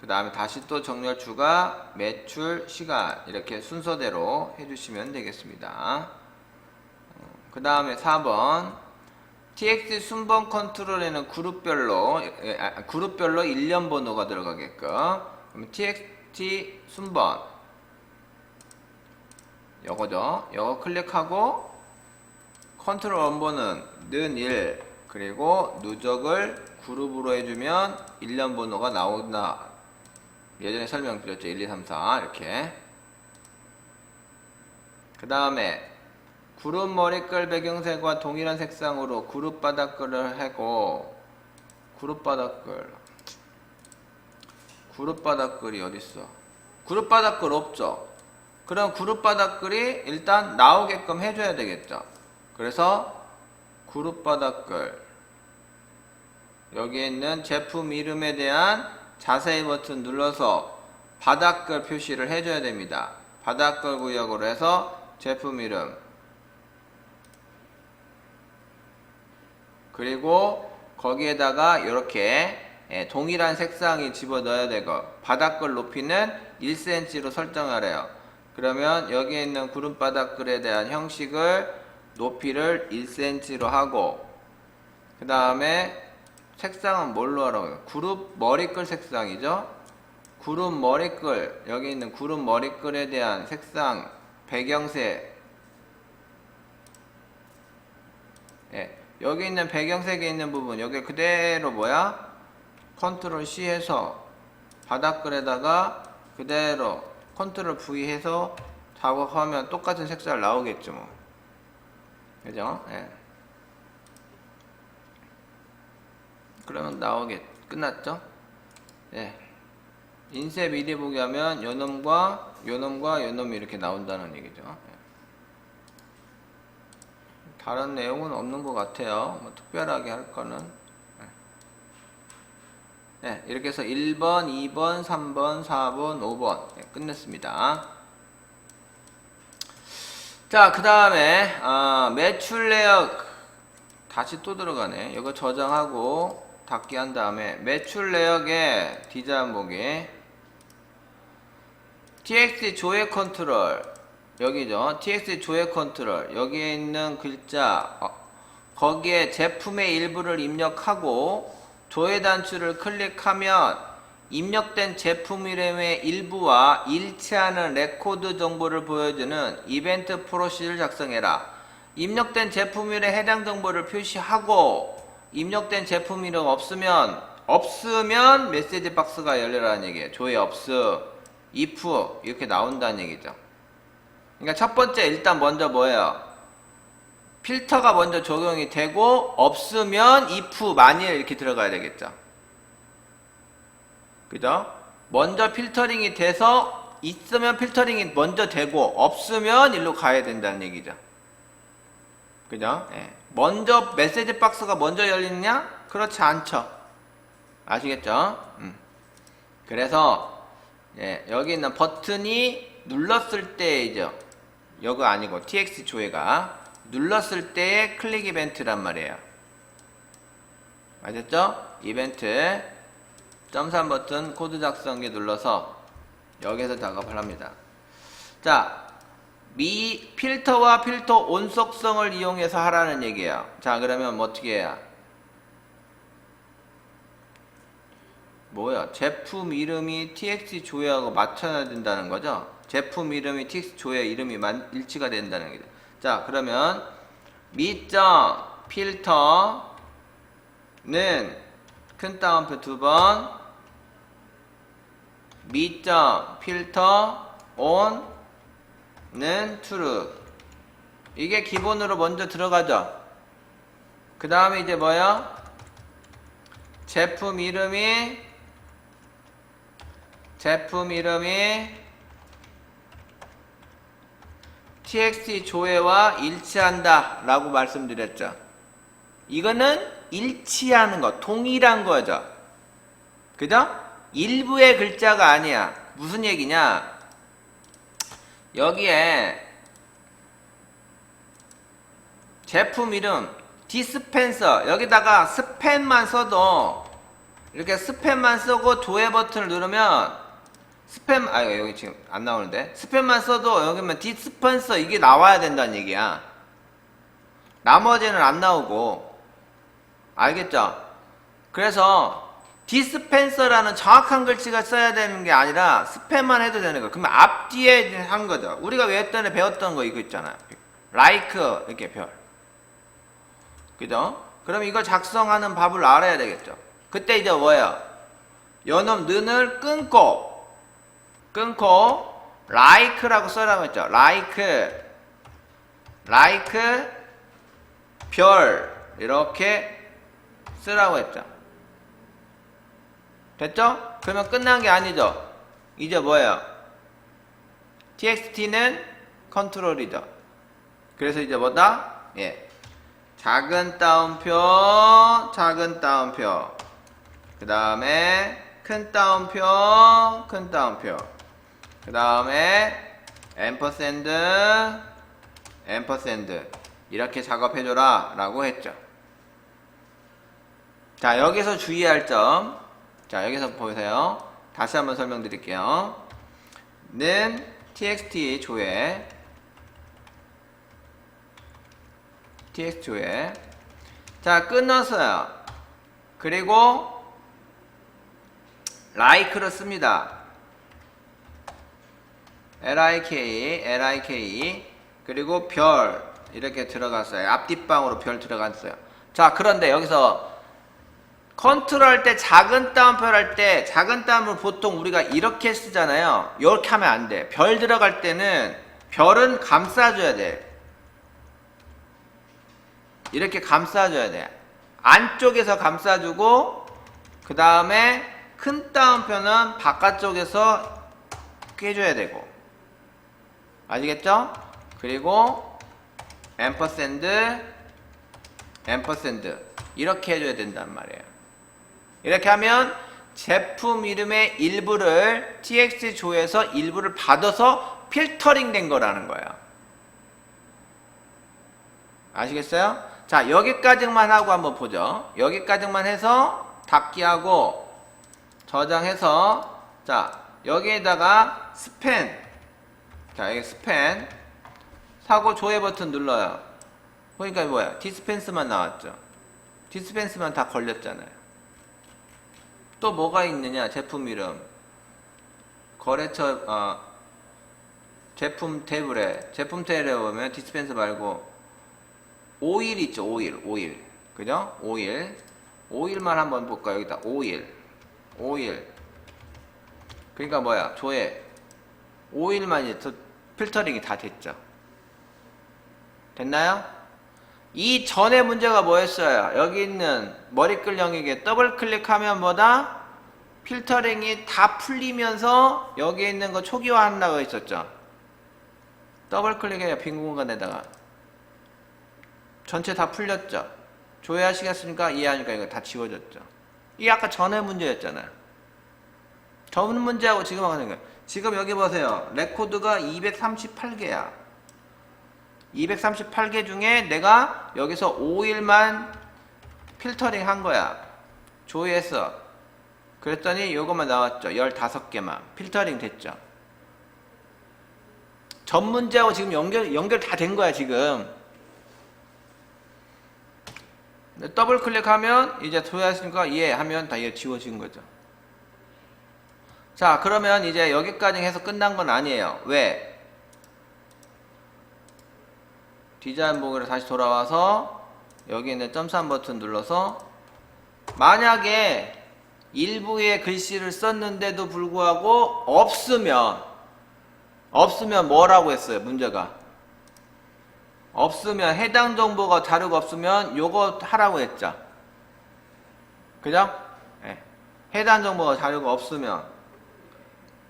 그 다음에 다시 또 정렬 추가 매출 시간, 이렇게 순서대로 해주시면 되겠습니다. 그 다음에 4번 TX 순번 컨트롤에는 그룹별로 1년 번호가 들어가게끔, 그럼 TXT 순번 요거죠. 요거 클릭하고 컨트롤 원본은 는 1, 그리고 누적을 그룹으로 해주면 1년 번호가 나온다. 예전에 설명드렸죠. 1, 2, 3, 4 이렇게. 그 다음에 그룹 머리글 배경색과 동일한 색상으로 그룹 바닥글을 하고, 그룹 바닥글이 어딨어? 그룹 바닥글 없죠? 그럼 그룹 바닥글이 일단 나오게끔 해줘야 되겠죠? 그래서 그룹 바닥글, 여기에 있는 제품 이름에 대한 자세히 버튼 눌러서 바닥글 표시를 해줘야 됩니다. 바닥글 구역으로 해서 제품 이름, 그리고 거기에다가 이렇게 동일한 색상이 집어넣어야 되고, 바닥글 높이는 1cm로 설정하래요. 그러면 여기에 있는 그룹 바닥글에 대한 형식을 높이를 1cm로 하고, 그 다음에 색상은 뭘로 하라고요? 그룹 머리글 색상이죠. 그룹 머리글, 여기 있는 그룹 머리글에 대한 색상 배경색, 여기 있는 배경색에 있는 부분, 여기 그대로 뭐야? 컨트롤 C 해서 바닥글에다가 그대로 컨트롤 V 해서 작업하면 똑같은 색깔 나오겠죠, 뭐. 그죠? 그러면 끝났죠? 인쇄 미리 보기 하면 요놈과 요놈과 요놈이 이렇게 나온다는 얘기죠. 다른 내용은 없는 것 같아요. 뭐 특별하게 할 거는. 이렇게 해서 1번, 2번, 3번, 4번, 5번 끝냈습니다. 자, 그 다음에 매출 내역 다시 또 들어가네. 이거 저장하고 닫기 한 다음에 매출 내역에 디자인 보기, TX 조회 컨트롤, 여기죠. TX 조회 컨트롤, 여기에 있는 글자, 거기에 제품의 일부를 입력하고 조회 단추를 클릭하면 입력된 제품 이름의 일부와 일치하는 레코드 정보를 보여주는 이벤트 프로시를 작성해라. 입력된 제품 이름에 해당 정보를 표시하고, 입력된 제품 이름 없으면 메시지 박스가 열려라는 얘기예요. 조회 없음, if 이렇게 나온다는 얘기죠. 그러니까 첫 번째 일단 먼저 뭐예요? 필터가 먼저 적용이 되고, 없으면 if 만일 이렇게 들어가야 되겠죠. 그죠? 먼저 필터링이 돼서, 있으면 필터링이 먼저 되고, 없으면 일로 가야 된다는 얘기죠. 그죠? 먼저 메시지 박스가 먼저 열리느냐? 그렇지 않죠. 아시겠죠? 그래서 여기 있는 버튼이 눌렀을 때이죠. 여거 아니고 TX 조회가 눌렀을 때의 클릭 이벤트란 말이에요. 아셨죠? 이벤트 .3 버튼 코드 작성기 눌러서 여기에서 작업을 합니다. 자, 필터와 필터 온속성을 이용해서 하라는 얘기예요. 자, 그러면 뭐 어떻게 해야? 뭐야? 제품 이름이 TX 조회하고 맞춰야 된다는 거죠? 제품 이름이 TX 조회 이름이 일치가 된다는 거죠. 자, 그러면 필터는 큰 따옴표 2번, 필터 on는 true. 이게 기본으로 먼저 들어가죠. 그 다음에 이제 뭐야? 제품 이름이 TXT 조회와 일치한다 라고 말씀드렸죠. 이거는 일치하는 거, 동일한 거죠. 그죠? 일부의 글자가 아니야. 무슨 얘기냐? 여기에 제품 이름 디스펜서 여기다가 스펜만 써도 이렇게 스펜만 쓰고 조회 버튼을 누르면 스팸 여기 지금 안 나오는데 스팸만 써도 여기면 디스펜서 이게 나와야 된다는 얘기야. 나머지는 안 나오고. 알겠죠? 그래서 디스펜서라는 정확한 글씨가 써야 되는 게 아니라 스팸만 해도 되는 거야. 그러면 앞뒤에 한 거죠. 우리가 예전에 배웠던 거 이거 있잖아요. like 이렇게 별. 그죠? 그럼 이걸 작성하는 법을 알아야 되겠죠. 그때 이제 뭐예요? 요놈 는을 끊고 like라고 써라고 했죠. like 별 이렇게 쓰라고 했죠. 됐죠? 그러면 끝난 게 아니죠. 이제 뭐예요? txt는 컨트롤이죠. 그래서 이제 뭐다? 예. 작은 따옴표, 작은 따옴표. 그 다음에 큰 따옴표, 큰 따옴표. 그 다음에 앰퍼샌드, 앰퍼샌드. 이렇게 작업해줘라 라고 했죠. 자, 여기서 주의할 점. 자, 여기서 보세요. 다시 한번 설명드릴게요. 는 txt 조회 txt 조회. 자, 끊었어요. 그리고 like를 씁니다. like 그리고 별 이렇게 들어갔어요. 앞뒷방으로 별 들어갔어요. 자, 그런데 여기서 컨트롤 할 때 작은 따옴표 할 때 작은 따옴을 보통 우리가 이렇게 쓰잖아요. 이렇게 하면 안 돼. 별 들어갈 때는 별은 감싸줘야 돼. 이렇게 감싸줘야 돼. 안쪽에서 감싸주고 그 다음에 큰 따옴표는 바깥쪽에서 꿰줘야 되고. 아시겠죠? 그리고 앰퍼샌드 이렇게 해줘야 된단 말이에요. 이렇게 하면 제품 이름의 일부를 txt 조에서 일부를 받아서 필터링 된 거라는 거예요. 아시겠어요? 자, 여기까지만 하고 한번 보죠. 여기까지만 해서 닫기하고 저장해서 자, 여기에다가 스펜. 자, 여기 스펜 사고 조회 버튼 눌러요. 보니까 뭐야? 디스펜스만 나왔죠. 디스펜스만 다 걸렸잖아요. 또 뭐가 있느냐? 제품 이름 거래처 제품 탭에 보면 디스펜스 말고 오일 있죠. 오일 그죠? 오일만 한번 볼까요? 여기다 오일 그러니까 뭐야? 조회 오일만 이제 필터링이 다 됐죠. 됐나요? 이 전에 문제가 뭐였어요? 여기 있는 머리끌 영역에 더블 클릭하면 뭐다? 필터링이 다 풀리면서 여기 있는 거 초기화한다고 했었죠. 더블 클릭해요. 빈 공간에다가 전체 다 풀렸죠. 조회하시겠습니까? 이해하니까 이거 다 지워졌죠. 이게 아까 전에 문제였잖아요. 전 문제하고 지금 하는 거예요. 지금 여기 보세요. 레코드가 238개야. 238개 중에 내가 여기서 5일만 필터링 한 거야. 조회했어. 그랬더니 요것만 나왔죠. 15개만 필터링 됐죠. 전 문제하고 지금 연결 다 된 거야 지금. 더블 클릭하면 이제 조회하시니까 예 하면 다 지워진 거죠. 자, 그러면 이제 여기까지 해서 끝난 건 아니에요. 왜? 디자인 보기로 다시 돌아와서 여기 있는 점삼 버튼 눌러서 만약에 일부의 글씨를 썼는데도 불구하고 없으면 뭐라고 했어요? 문제가 없으면 해당 정보가 자료가 없으면 요거 하라고 했죠. 그죠? 네. 해당 정보가 자료가 없으면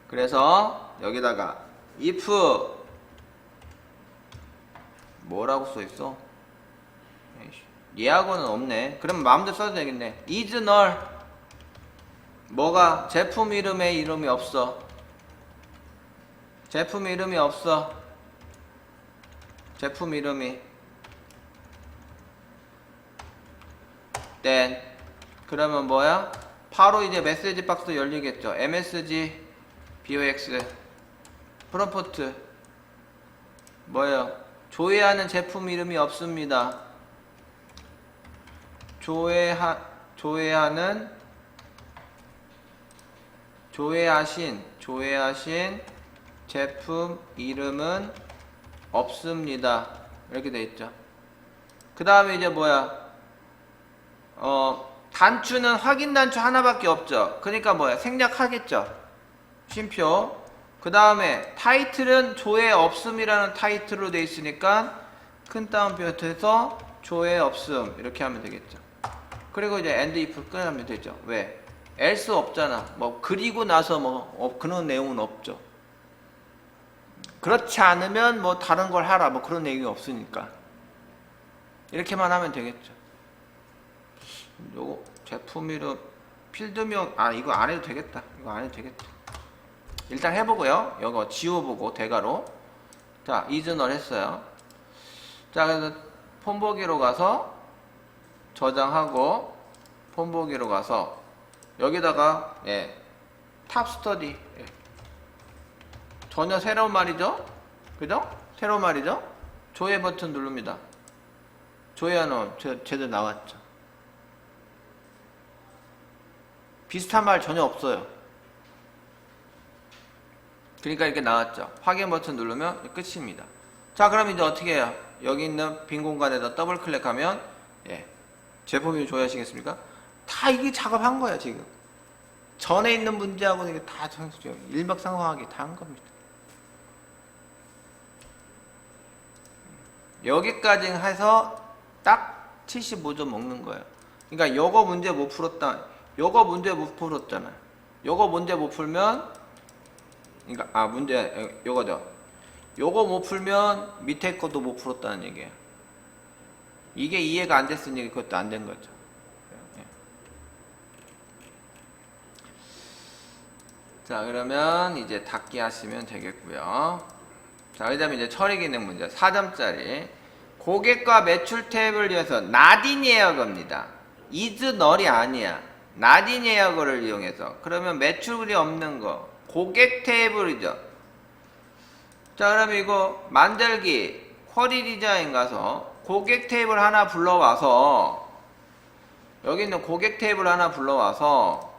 그래서 여기다가 if 뭐라고 써있어? 얘하고는 없네. 그럼 마음대로 써도 되겠네. is null 뭐가? 제품 이름에 이름이 없어. 제품 이름이 없어. 제품 이름이 then 그러면 뭐야? 바로 이제 메시지 박스 열리겠죠. MSG BOX 프롬프트 뭐예요? 조회하는 제품 이름이 없습니다. 조회하신 제품 이름은 없습니다. 이렇게 돼 있죠. 그 다음에 이제 뭐야? 단추는 확인 단추 하나밖에 없죠. 그러니까 뭐야? 생략하겠죠. 쉼표. 그 다음에 타이틀은 조회 없음이라는 타이틀로 돼 있으니까 큰 따옴표 해서 조회 없음 이렇게 하면 되겠죠. 그리고 이제 and if 끝나면 되죠. 왜? else 없잖아. 뭐 그리고 나서 뭐 그런 내용은 없죠. 그렇지 않으면 뭐 다른 걸 하라 뭐 그런 내용이 없으니까 이렇게만 하면 되겠죠. 요거 제품 이름 필드명 이거 안 해도 되겠다. 이거 안 해도 되겠다. 일단 해보고요. 이거 지워보고 대괄호. 자, 이즈널 했어요. 자, 그래서 폰보기로 가서 저장하고 폰보기로 가서 여기다가 탑 스터디 전혀 새로운 말이죠. 그죠? 새로운 말이죠. 조회 버튼 누릅니다. 조회하는 제대로 나왔죠. 비슷한 말 전혀 없어요. 그러니까 이렇게 나왔죠. 확인 버튼 누르면 끝입니다. 자, 그럼 이제 어떻게 해요? 여기 있는 빈 공간에다 더블 클릭하면 제품 이름 조회하시겠습니까? 다 이게 작업한 거야 지금. 전에 있는 문제하고 이게 다 일맥상통하게 다 한 겁니다. 여기까지 해서 딱 75점 먹는 거예요. 그러니까 요거 문제 못 풀었다. 요거 문제 못 풀었잖아. 요거 문제 못 풀면 그러니까 문제 요거죠. 요거 못 풀면 밑에 것도 못 풀었다는 얘기예요. 이게 이해가 안 됐으니 그것도 안 된 거죠. 자, 그러면 이제 닫기 하시면 되겠고요. 자, 그 다음에 이제 처리 기능 문제 4점짜리 고객과 매출 탭을 이용해서 not 예약어입니다. is nul이 아니야. not 예약어를 이용해서 그러면 매출이 없는 거 고객 탭을이죠. 자, 그러면 이거 만들기 쿼리 디자인 가서 고객 탭을 하나 불러와서 여기 있는 고객 탭을 하나 불러와서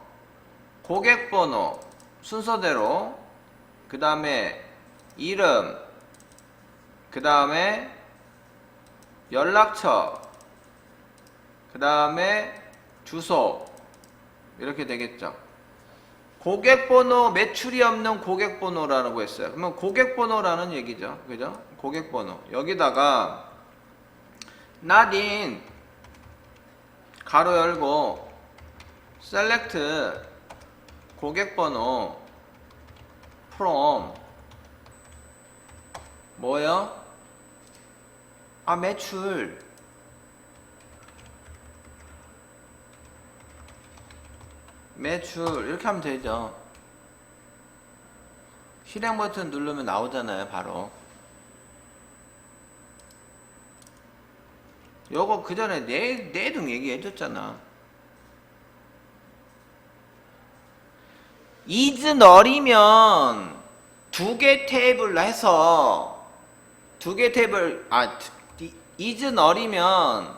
고객 번호 순서대로 그 다음에 이름 그 다음에 연락처 그 다음에 주소 이렇게 되겠죠. 고객번호 매출이 없는 고객번호라고 했어요. 그러면 고객번호라는 얘기죠. 그죠? 고객번호 여기다가 not in 가로 열고 select 고객번호 from 뭐요? 매출 이렇게 하면 되죠. 실행 버튼 누르면 나오잖아요. 바로 요거 그 전에 내등 얘기해 줬잖아. is nul이면 두 개 탭을 해서 두 개 탭을 is nul이면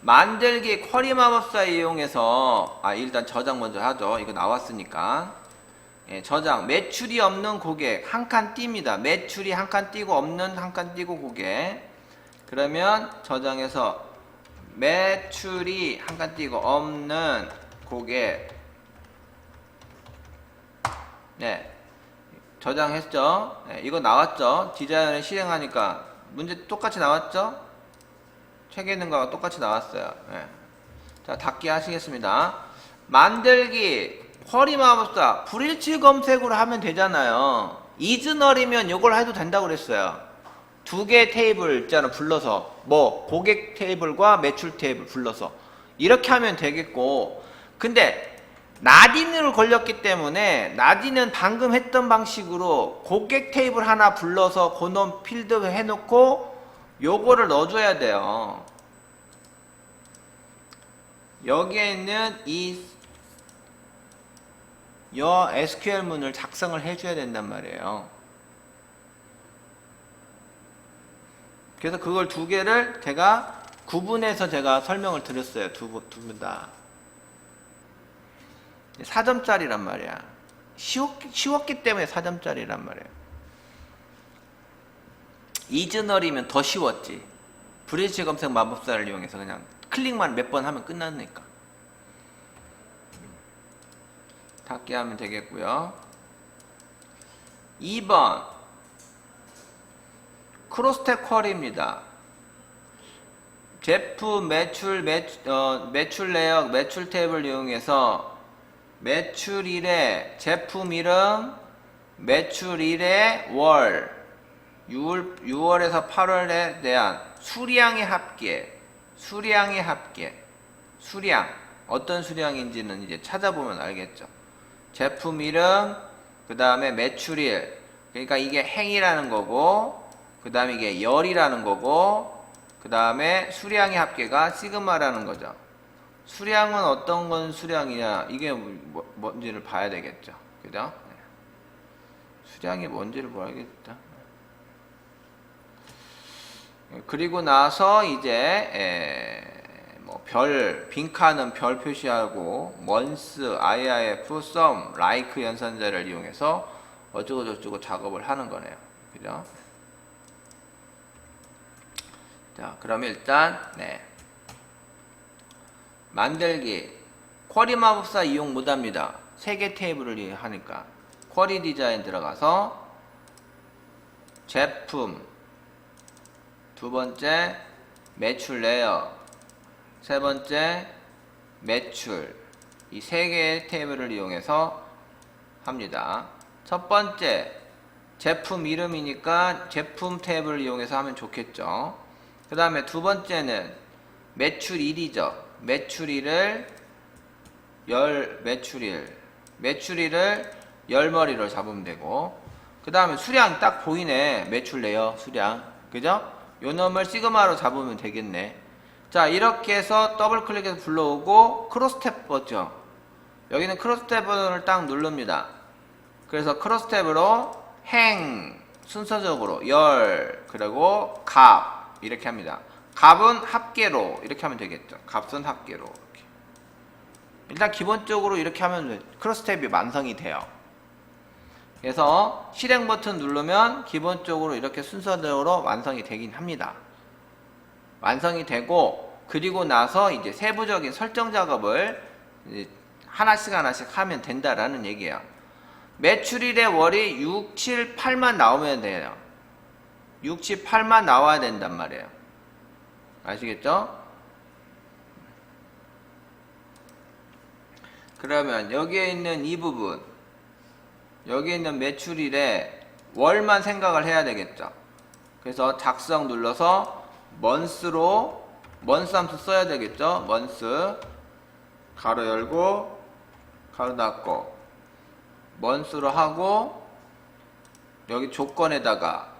만들기 쿼리 마법사 이용해서 일단 저장 먼저 하죠. 이거 나왔으니까 저장 매출이 없는 고객 한 칸 띄입니다. 매출이 한 칸 띄고 없는 한 칸 띄고 고객 그러면 저장해서 매출이 한 칸 띄고 없는 고객 저장했죠. 이거 나왔죠. 디자인을 실행하니까 문제 똑같이 나왔죠. 책에 있는 거와 똑같이 나왔어요. 자, 닫기 하시겠습니다. 만들기 쿼리 마법사 불일치 검색으로 하면 되잖아요. is nul이면 이걸 해도 된다고 그랬어요. 두 개 테이블 있잖아 불러서 고객 테이블과 매출 테이블 불러서 이렇게 하면 되겠고 근데 not in으로 걸렸기 때문에 not in은 방금 했던 방식으로 고객 테이블 하나 불러서 그놈 필드 해놓고 요거를 넣어줘야 돼요. 여기에 있는 여 SQL문을 작성을 해줘야 된단 말이에요. 그래서 그걸 두 개를 제가 구분해서 제가 설명을 드렸어요. 두 분 다. 4점짜리란 말이야. 쉬웠기 때문에 4점짜리란 말이에요. 이즈널이면 더 쉬웠지. 브리치 검색 마법사를 이용해서 그냥 클릭만 몇 번 하면 끝나니까. 닫게 하면 되겠고요. 2번 크로스탭 쿼리입니다. 제품 매출 내역 매출 탭을 이용해서 매출일의 제품 이름, 매출일의 월, 6월에서 8월에 대한 수량의 합계, 수량 어떤 수량인지는 이제 찾아보면 알겠죠. 제품 이름, 그 다음에 매출일, 그러니까 이게 행이라는 거고, 그 다음에 이게 열이라는 거고, 그 다음에 수량의 합계가 시그마라는 거죠. 수량은 어떤 건 수량이냐, 이게 뭔지를 봐야 되겠죠. 그죠? 수량이 뭔지를 봐야겠다. 그리고 나서 이제 빈칸은 별 표시하고 months, IIF, sum, like 연산자를 이용해서 어쩌고 저쩌고 작업을 하는 거네요. 그죠? 자, 그럼 일단 만들기 쿼리 마법사 이용 못합니다. 3개 테이블을 하니까 쿼리 디자인 들어가서 제품, 두 번째 매출 내역, 세 번째 매출, 이 3개의 테이블을 이용해서 합니다. 첫 번째 제품 이름이니까 제품 탭을 이용해서 하면 좋겠죠. 그 다음에 두 번째는 매출일이죠. 매출일을 매출일을 열머리로 잡으면 되고, 그 다음에 수량 딱 보이네. 매출 내역 수량, 그죠? 요 놈을 시그마로 잡으면 되겠네. 자, 이렇게 해서 더블 클릭해서 불러오고 크로스탭 버튼, 여기는 크로스탭 버튼을 딱 누릅니다. 그래서 크로스탭으로 행 순서적으로 열, 그리고 값 이렇게 합니다. 값은 합계로 이렇게 하면 되겠죠. 값은 합계로 이렇게. 일단 기본적으로 이렇게 하면 크로스탭이 완성이 돼요. 그래서 실행 버튼 누르면 기본적으로 이렇게 순서대로 완성이 되긴 합니다. 완성이 되고, 그리고 나서 이제 세부적인 설정 작업을 이제 하나씩 하면 된다라는 얘기예요. 매출일의 월이 6, 7, 8만 나오면 돼요. 6, 7, 8만 나와야 된단 말이에요. 아시겠죠? 그러면 여기에 있는 이 부분, 여기에 있는 매출일에 월만 생각을 해야 되겠죠. 그래서 작성 눌러서 months로 months 함수 써야 되겠죠. months 가로 열고 가로 닫고 months로 하고, 여기 조건에다가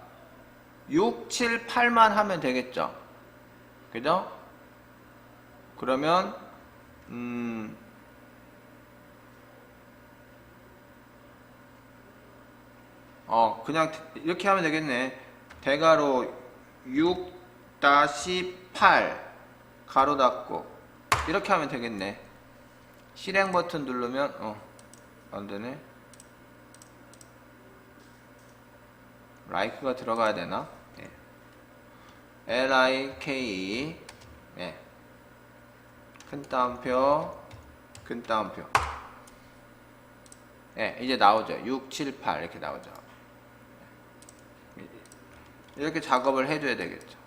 6, 7, 8만 하면 되겠죠. 그죠? 그러면 그냥 이렇게 하면 되겠네. 대가로 6-8 가로 닫고 이렇게 하면 되겠네. 실행 버튼 누르면 안되네. like가 들어가야 되나? like 큰 따옴표 큰 따옴표. 이제 나오죠. 6, 7, 8 이렇게 나오죠. 이렇게 작업을 해줘야 되겠죠.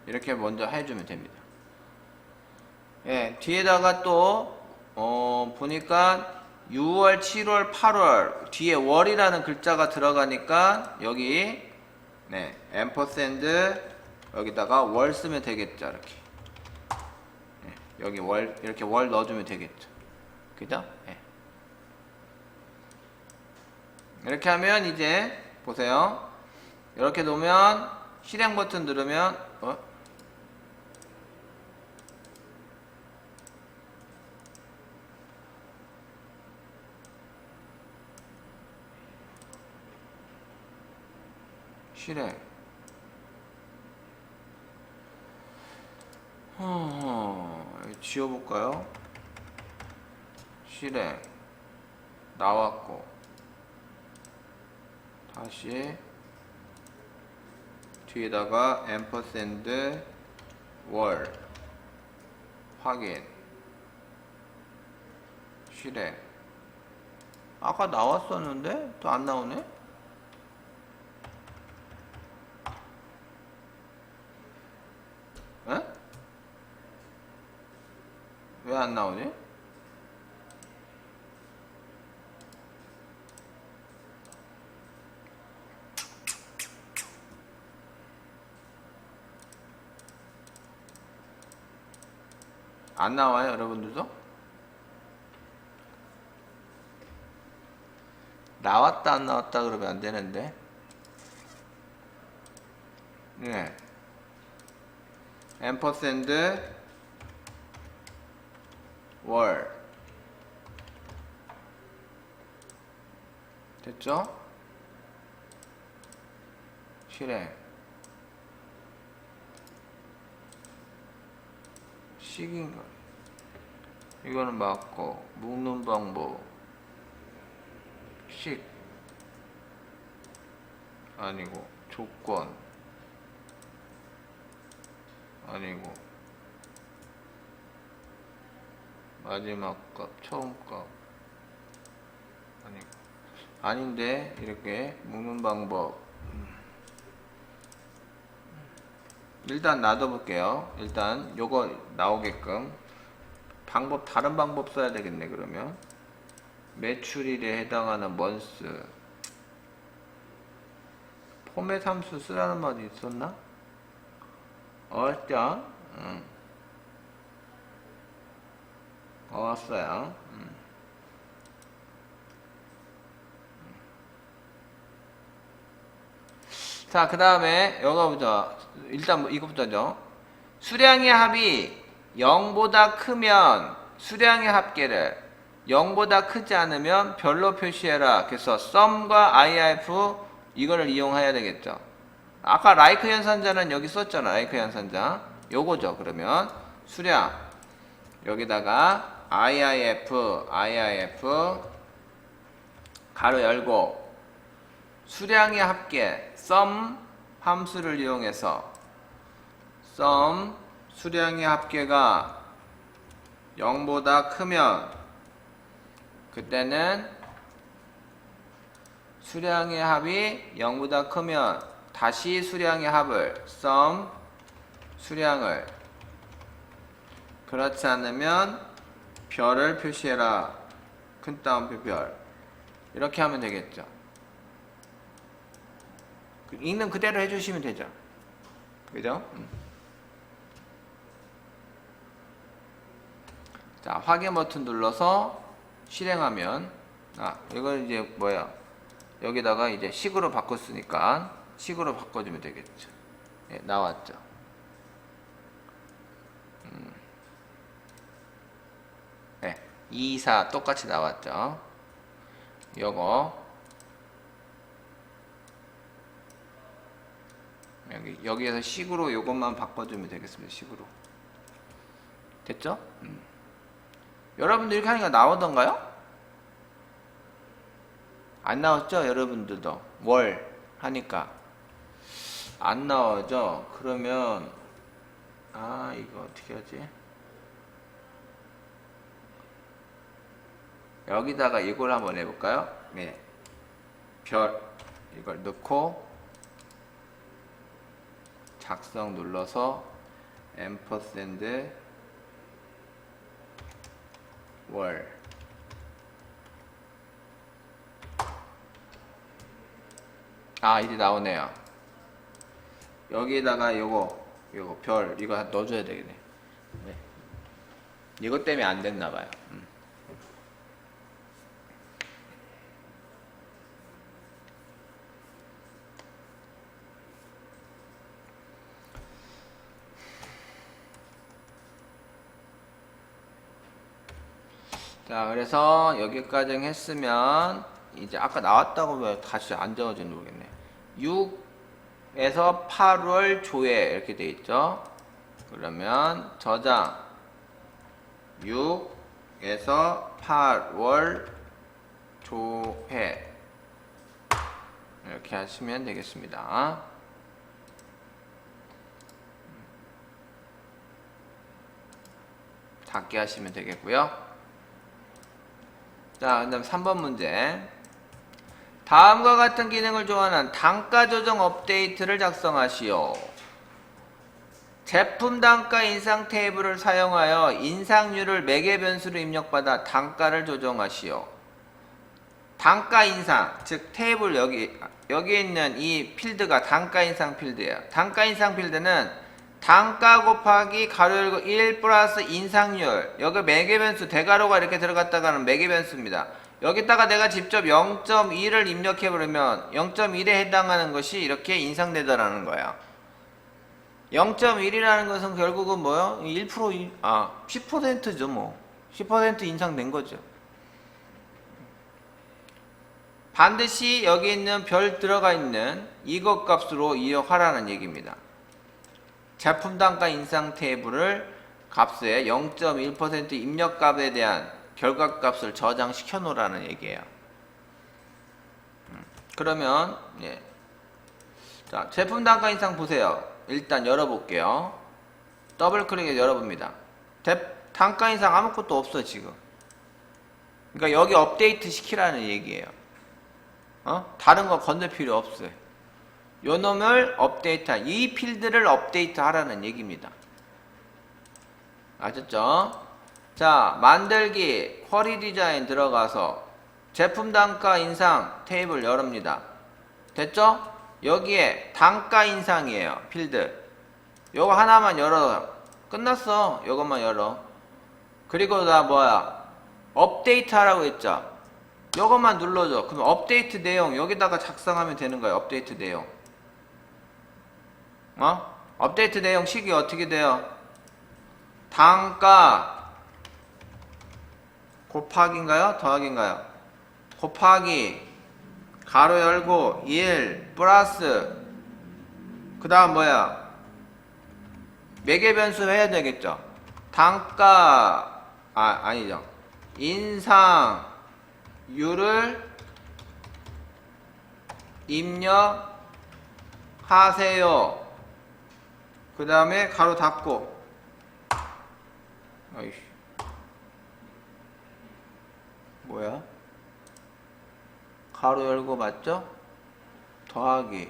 이렇게 먼저 해주면 됩니다. 뒤에다가 또 보니까 6월, 7월, 8월 뒤에 월이라는 글자가 들어가니까 여기 앰퍼샌드 여기다가 월 쓰면 되겠죠. 이렇게 여기 월, 이렇게 월 넣어주면 되겠죠. 그죠? 이렇게 하면 이제 보세요. 이렇게 놓으면 실행 버튼 누르면 실행. 지워볼까요? 실행 나왔고 다시 뒤에다가 앰퍼샌드 월 확인 실행. 아까 나왔었는데 또 안 나오네? 에? 왜 안 나오니? 안 나와요, 여러분들도? 나왔다 안 나왔다 그러면 안 되는데. 네. 앰퍼샌드 월 됐죠? 실행 식인가 이거는 맞고 묶는 방법 식 아니고 조건 아니고 마지막 값 처음 값 아니고 아닌데 이렇게 묶는 방법 일단 놔둬볼게요. 일단 요거 나오게끔 방법 다른 방법 써야 되겠네. 그러면 매출일에 해당하는 먼스 포맷 함수 쓰라는 말이 있었나? 어렸죠? 어렸어요. 자, 그 다음에 여기 보자. 일단 이거부터죠. 수량의 합이 0보다 크면 수량의 합계를 0보다 크지 않으면 별로 표시해라. 그래서 sum과 if 이거를 이용해야 되겠죠. 아까 like 연산자는 여기 썼잖아. like 연산자 요거죠. 그러면 수량 여기다가 IIF 가로 열고 수량의 합계 sum 함수를 이용해서 sum 수량의 합계가 0보다 크면 그때는 수량의 합이 0보다 크면 다시 수량의 합을 sum 수량을 그렇지 않으면 별을 표시해라. 큰 따옴표 별 이렇게 하면 되겠죠. 읽는 그대로 해주시면 되죠. 그죠? 자, 확인 버튼 눌러서 실행하면 이건 이제 뭐야? 여기다가 이제 식으로 바꿨으니까 식으로 바꿔주면 되겠죠. 네, 나왔죠. 네, 2, 4 똑같이 나왔죠. 요거 여기에서 식으로 요것만 바꿔주면 되겠습니다. 식으로 됐죠? 여러분들 이렇게 하니까 나오던가요? 안 나왔죠? 여러분들도 월 하니까 안 나오죠? 그러면 이거 어떻게 하지? 여기다가 이걸 한번 해볼까요? 네, 별 이걸 넣고 작성 눌러서 앰퍼샌드 월 이제 나오네요. 여기에다가 요거 별 이거 넣어줘야 되겠네. 네. 이것 때문에 안 됐나봐요. 자, 그래서 여기까지 했으면 이제 아까 나왔다고 왜 다시 안 적어지는지 모르겠네. 6에서 8월 조회 이렇게 돼 있죠. 그러면 저장 6에서 8월 조회 이렇게 하시면 되겠습니다. 작게 하시면 되겠고요. 자, 그 다음 3번 문제. 다음과 같은 기능을 조언한 단가 조정 업데이트를 작성하시오. 제품 단가 인상 테이블을 사용하여 인상률을 매개 변수로 입력받아 단가를 조정하시오. 단가 인상, 즉 테이블 여기 있는 이 필드가 단가 인상 필드예요. 단가 인상 필드는 단가 곱하기 가로 열고 1 플러스 인상률, 여기 매개변수 대가로가 이렇게 들어갔다가는 매개변수입니다. 여기다가 내가 직접 0.1을 입력해 버리면 0.1에 해당하는 것이 이렇게 인상되더라는 거예요. 0.1이라는 것은 결국은 뭐요? 1%, 10%죠 뭐. 10% 인상된 거죠. 반드시 여기 있는 별 들어가 있는 이것 값으로 이용하라는 얘기입니다. 제품 단가 인상 테이블을 값에 0.1% 입력값에 대한 결과값을 저장시켜 놓으라는 얘기예요. 그러면 예. 자, 제품 단가 인상 보세요. 일단 열어볼게요. 더블 클릭해서 열어봅니다. 단가 인상 아무것도 없어 지금. 그러니까 여기 업데이트 시키라는 얘기예요. 다른 거 건들 필요 없어요. 요 놈을 이 필드를 업데이트 하라는 얘기입니다. 아셨죠? 자, 만들기, 쿼리 디자인 들어가서 제품 단가 인상 테이블 열읍니다. 됐죠? 여기에 단가 인상이에요. 필드. 요거 하나만 열어. 끝났어. 요것만 열어. 그리고 나 업데이트 하라고 했죠? 요것만 눌러줘. 그럼 업데이트 내용 여기다가 작성하면 되는 거예요. 업데이트 내용. 업데이트 내용 식이 어떻게 돼요? 단가 곱하기인가요? 더하기인가요? 곱하기 가로 열고 1 플러스 그 다음 매개 변수 해야 되겠죠? 단가 아니죠. 인상률을 입력하세요. 그 다음에 가로 닫고 어이씨 뭐야? 가로 열고 맞죠? 더하기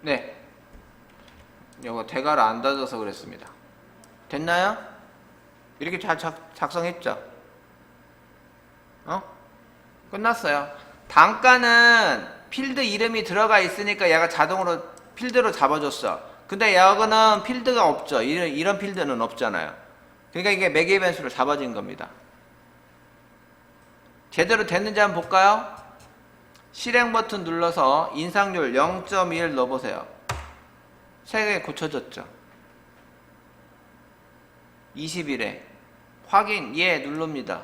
네, 이거 대가로 안 닫아서 그랬습니다. 됐나요? 이렇게 잘 작성했죠? 끝났어요. 단가는 필드 이름이 들어가 있으니까 얘가 자동으로 필드로 잡아줬어. 근데 여기는 필드가 없죠. 이런 필드는 없잖아요. 그러니까 이게 매개 변수로 잡아진 겁니다. 제대로 됐는지 한번 볼까요? 실행 버튼 눌러서 인상률 0.1 넣어보세요. 3개 고쳐졌죠. 20일에 확인 누릅니다.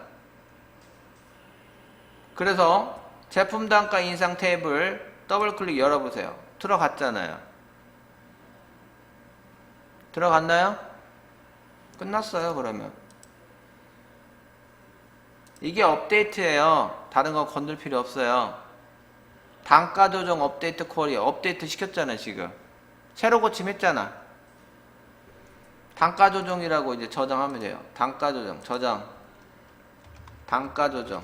그래서 제품 단가 인상 테이블 더블 클릭 열어보세요. 들어갔잖아요. 들어갔나요? 끝났어요. 그러면 이게 업데이트예요. 다른 거 건들 필요 없어요. 단가 조정 업데이트 쿼리 업데이트 시켰잖아요. 지금 새로 고침했잖아. 단가 조정이라고 이제 저장하면 돼요. 단가 조정 저장 단가 조정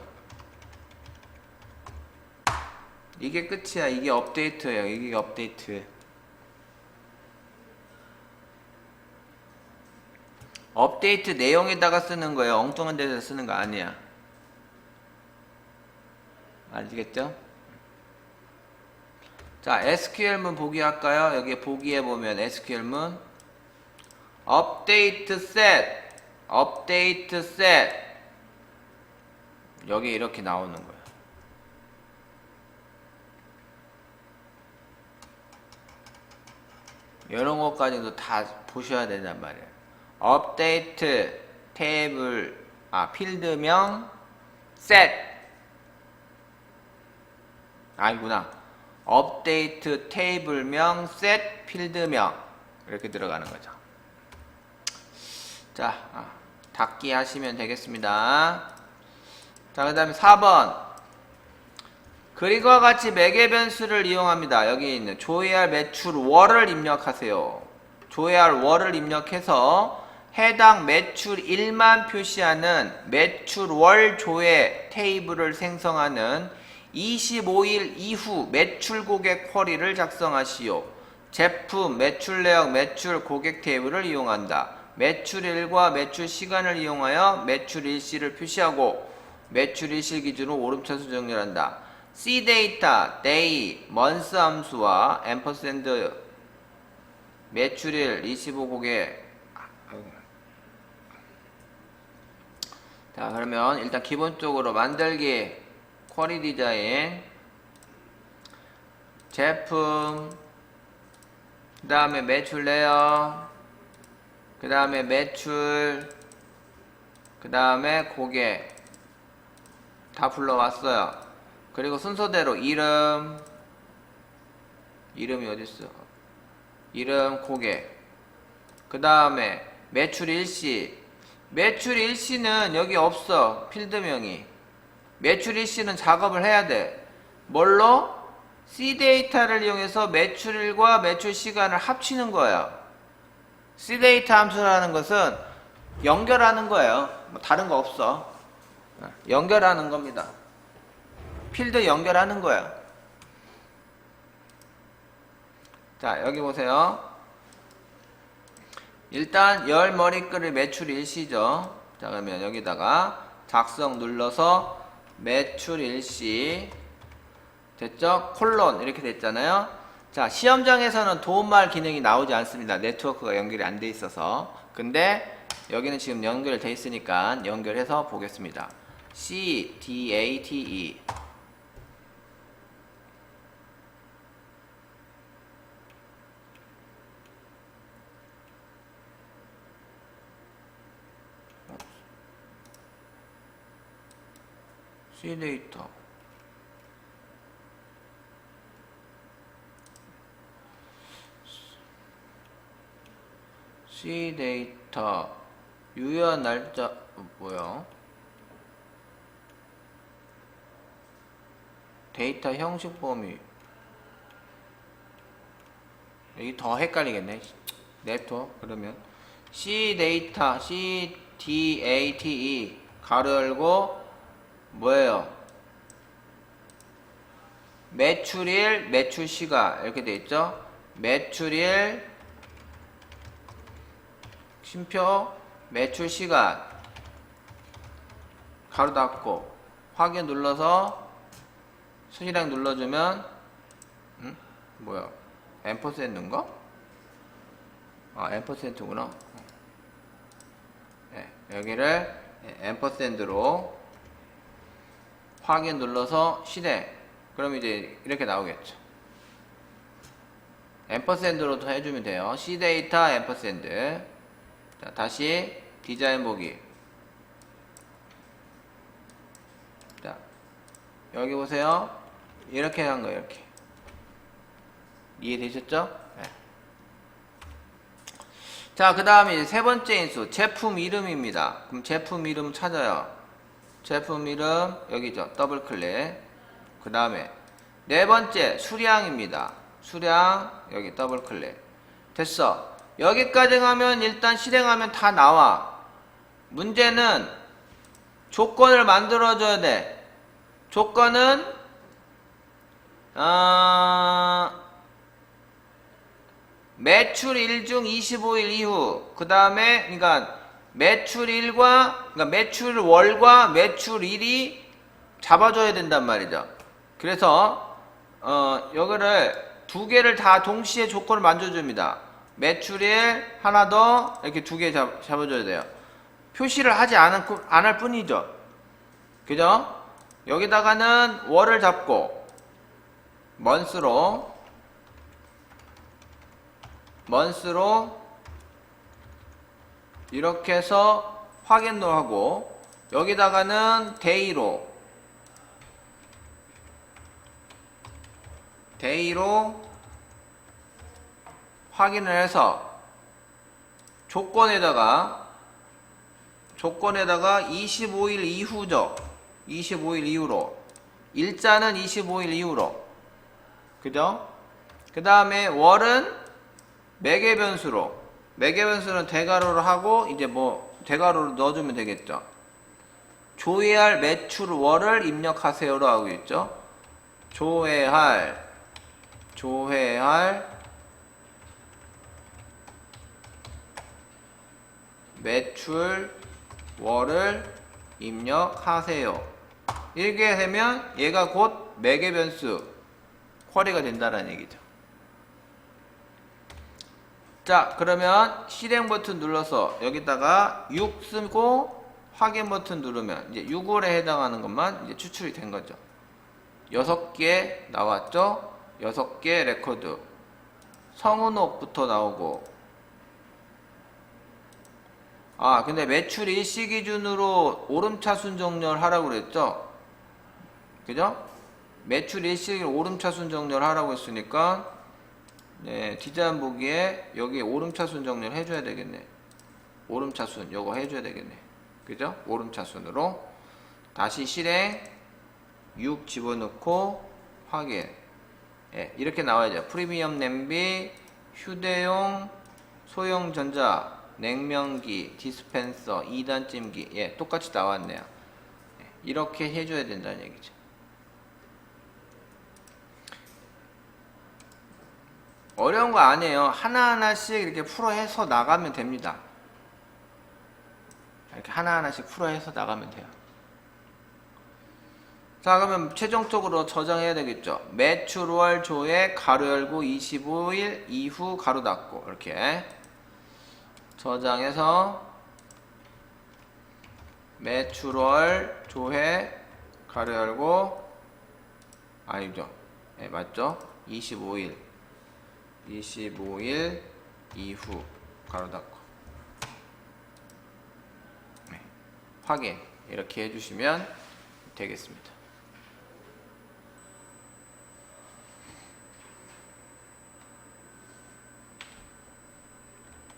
이게 끝이야. 이게 업데이트예요. 이게 업데이트. 업데이트 내용에다가 쓰는 거예요. 엉뚱한 데서 쓰는 거 아니야. 아시겠죠? 자, SQL문 보기 할까요? 여기 보기에 보면 SQL문 업데이트 셋 여기 이렇게 나오는 거예요. 이런 것까지도 다 보셔야 된단 말이에요. 업데이트 테이블 필드명 set 아니구나. 업데이트 테이블명 set 필드명 이렇게 들어가는 거죠. 자, 닫기 하시면 되겠습니다. 자, 그 다음에 4번. 그리과 같이 매개 변수를 이용합니다. 여기 있는 조회할 매출 월을 입력하세요. 조회할 월을 입력해서 해당 매출일만 표시하는 매출월 조회 테이블을 생성하는 25일 이후 매출 고객 쿼리를 작성하시오. 제품, 매출 내역, 매출 고객 테이블을 이용한다. 매출일과 매출 시간을 이용하여 매출일시를 표시하고 매출일시 기준으로 오름차수 정렬한다. C 데이터, day, month 함수와 앰퍼샌드 매출일 25 고객. 자, 그러면 일단 기본적으로 만들기 쿼리 디자인 제품 그 다음에 매출 내역 그 다음에 매출 그 다음에 고객 다 불러왔어요. 그리고 순서대로 이름이 어딨어? 이름 고객 그 다음에 매출 일시 매출 일시는 여기 없어. 필드명이 매출 일시는 작업을 해야 돼. 뭘로? C 데이터를 이용해서 매출일과 매출 시간을 합치는 거예요. C 데이터 함수라는 것은 연결하는 거예요. 뭐 다른 거 없어. 연결하는 겁니다. 필드 연결하는 거예요. 자, 여기 보세요. 일단 열 머리글의 매출 일시죠. 자, 그러면 여기다가 작성 눌러서 매출 일시 됐죠? 콜론 이렇게 됐잖아요. 자, 시험장에서는 도움말 기능이 나오지 않습니다. 네트워크가 연결이 안 돼 있어서. 근데 여기는 지금 연결돼 있으니까 연결해서 보겠습니다. CDATE C 데이터 C 데이터 유효한 날짜 뭐야? 데이터 형식 범위 여기 더 헷갈리겠네. 네트워크 그러면 C 데이터 CDATE 가로 열고 뭐예요? 매출일, 매출시간 이렇게 돼 있죠? 매출일 쉼표 매출시간 가로 닫고 확인 눌러서 수시랑 눌러주면 뭐야? 앰퍼센드인가? 앰퍼센드구나. 네, 여기를 앰퍼센드로 확인 눌러서 실행. 그럼 이제 이렇게 나오겠죠. 앰퍼센드로 더 해주면 돼요. C 데이터 앰퍼센드. 자, 다시 디자인 보기. 자, 여기 보세요. 이렇게 한 거예요. 이렇게. 이해되셨죠? 네. 자, 그 다음에 이제 세 번째 인수 제품 이름입니다. 그럼 제품 이름 찾아요. 제품 이름 여기죠. 더블 클릭. 그 다음에 네 번째 수량입니다. 수량 여기 더블 클릭. 됐어. 여기까지 가면 일단 실행하면 다 나와. 문제는 조건을 만들어줘야 돼. 조건은 매출일 중 25일 이후 그 다음에 그러니까 매출일과 그러니까 매출월과 매출일이 잡아줘야 된단 말이죠. 그래서 여기를 두 개를 다 동시에 조건을 만들어줍니다. 매출일 하나 더 이렇게 두 개 잡아줘야 돼요. 표시를 하지 않을 뿐이죠. 그죠? 여기다가는 월을 잡고 먼스로 months로 이렇게 해서 확인도 하고, 여기다가는 day로 확인을 해서 조건에다가 25일 이후죠. 25일 이후로. 일자는 25일 이후로. 그죠? 그 다음에 월은 매개 변수로. 매개 변수는 대괄호로 하고, 이제 뭐, 대괄호로 넣어주면 되겠죠. 조회할 매출 월을 입력하세요로 하고 있죠. 조회할 매출 월을 입력하세요. 이렇게 되면 얘가 곧 매개 변수 쿼리가 된다는 얘기죠. 자, 그러면 실행 버튼 눌러서 여기다가 6 쓰고 확인 버튼 누르면 이제 6월에 해당하는 것만 이제 추출이 된 거죠. 6개 나왔죠? 6개 레코드. 성은옥부터 나오고. 아, 근데 매출 일시 기준으로 오름차순 정렬 하라고 그랬죠? 그죠? 매출 일시 오름차순 정렬 하라고 했으니까, 네, 디자인 보기에 여기 오름차순 정렬 해줘야 되겠네. 오름차순 요거 해줘야 되겠네. 그죠? 오름차순으로 다시 실행 6 집어넣고 확인. 예, 이렇게 나와야죠. 프리미엄 냄비, 휴대용, 소형 전자, 냉면기, 디스펜서, 2단 찜기. 예, 똑같이 나왔네요. 예, 이렇게 해줘야 된다는 얘기죠. 어려운 거 아니에요. 하나하나씩 이렇게 풀어해서 나가면 됩니다. 이렇게 하나하나씩 풀어해서 나가면 돼요. 자, 그러면 최종적으로 저장해야 되겠죠. 매출월 조회 가로 열고 25일 이후 가로 닫고 이렇게 저장해서 매출월 조회 가로 열고 아니죠. 네, 맞죠? 25일 이후 가로 닫고 네, 확인 이렇게 해주시면 되겠습니다.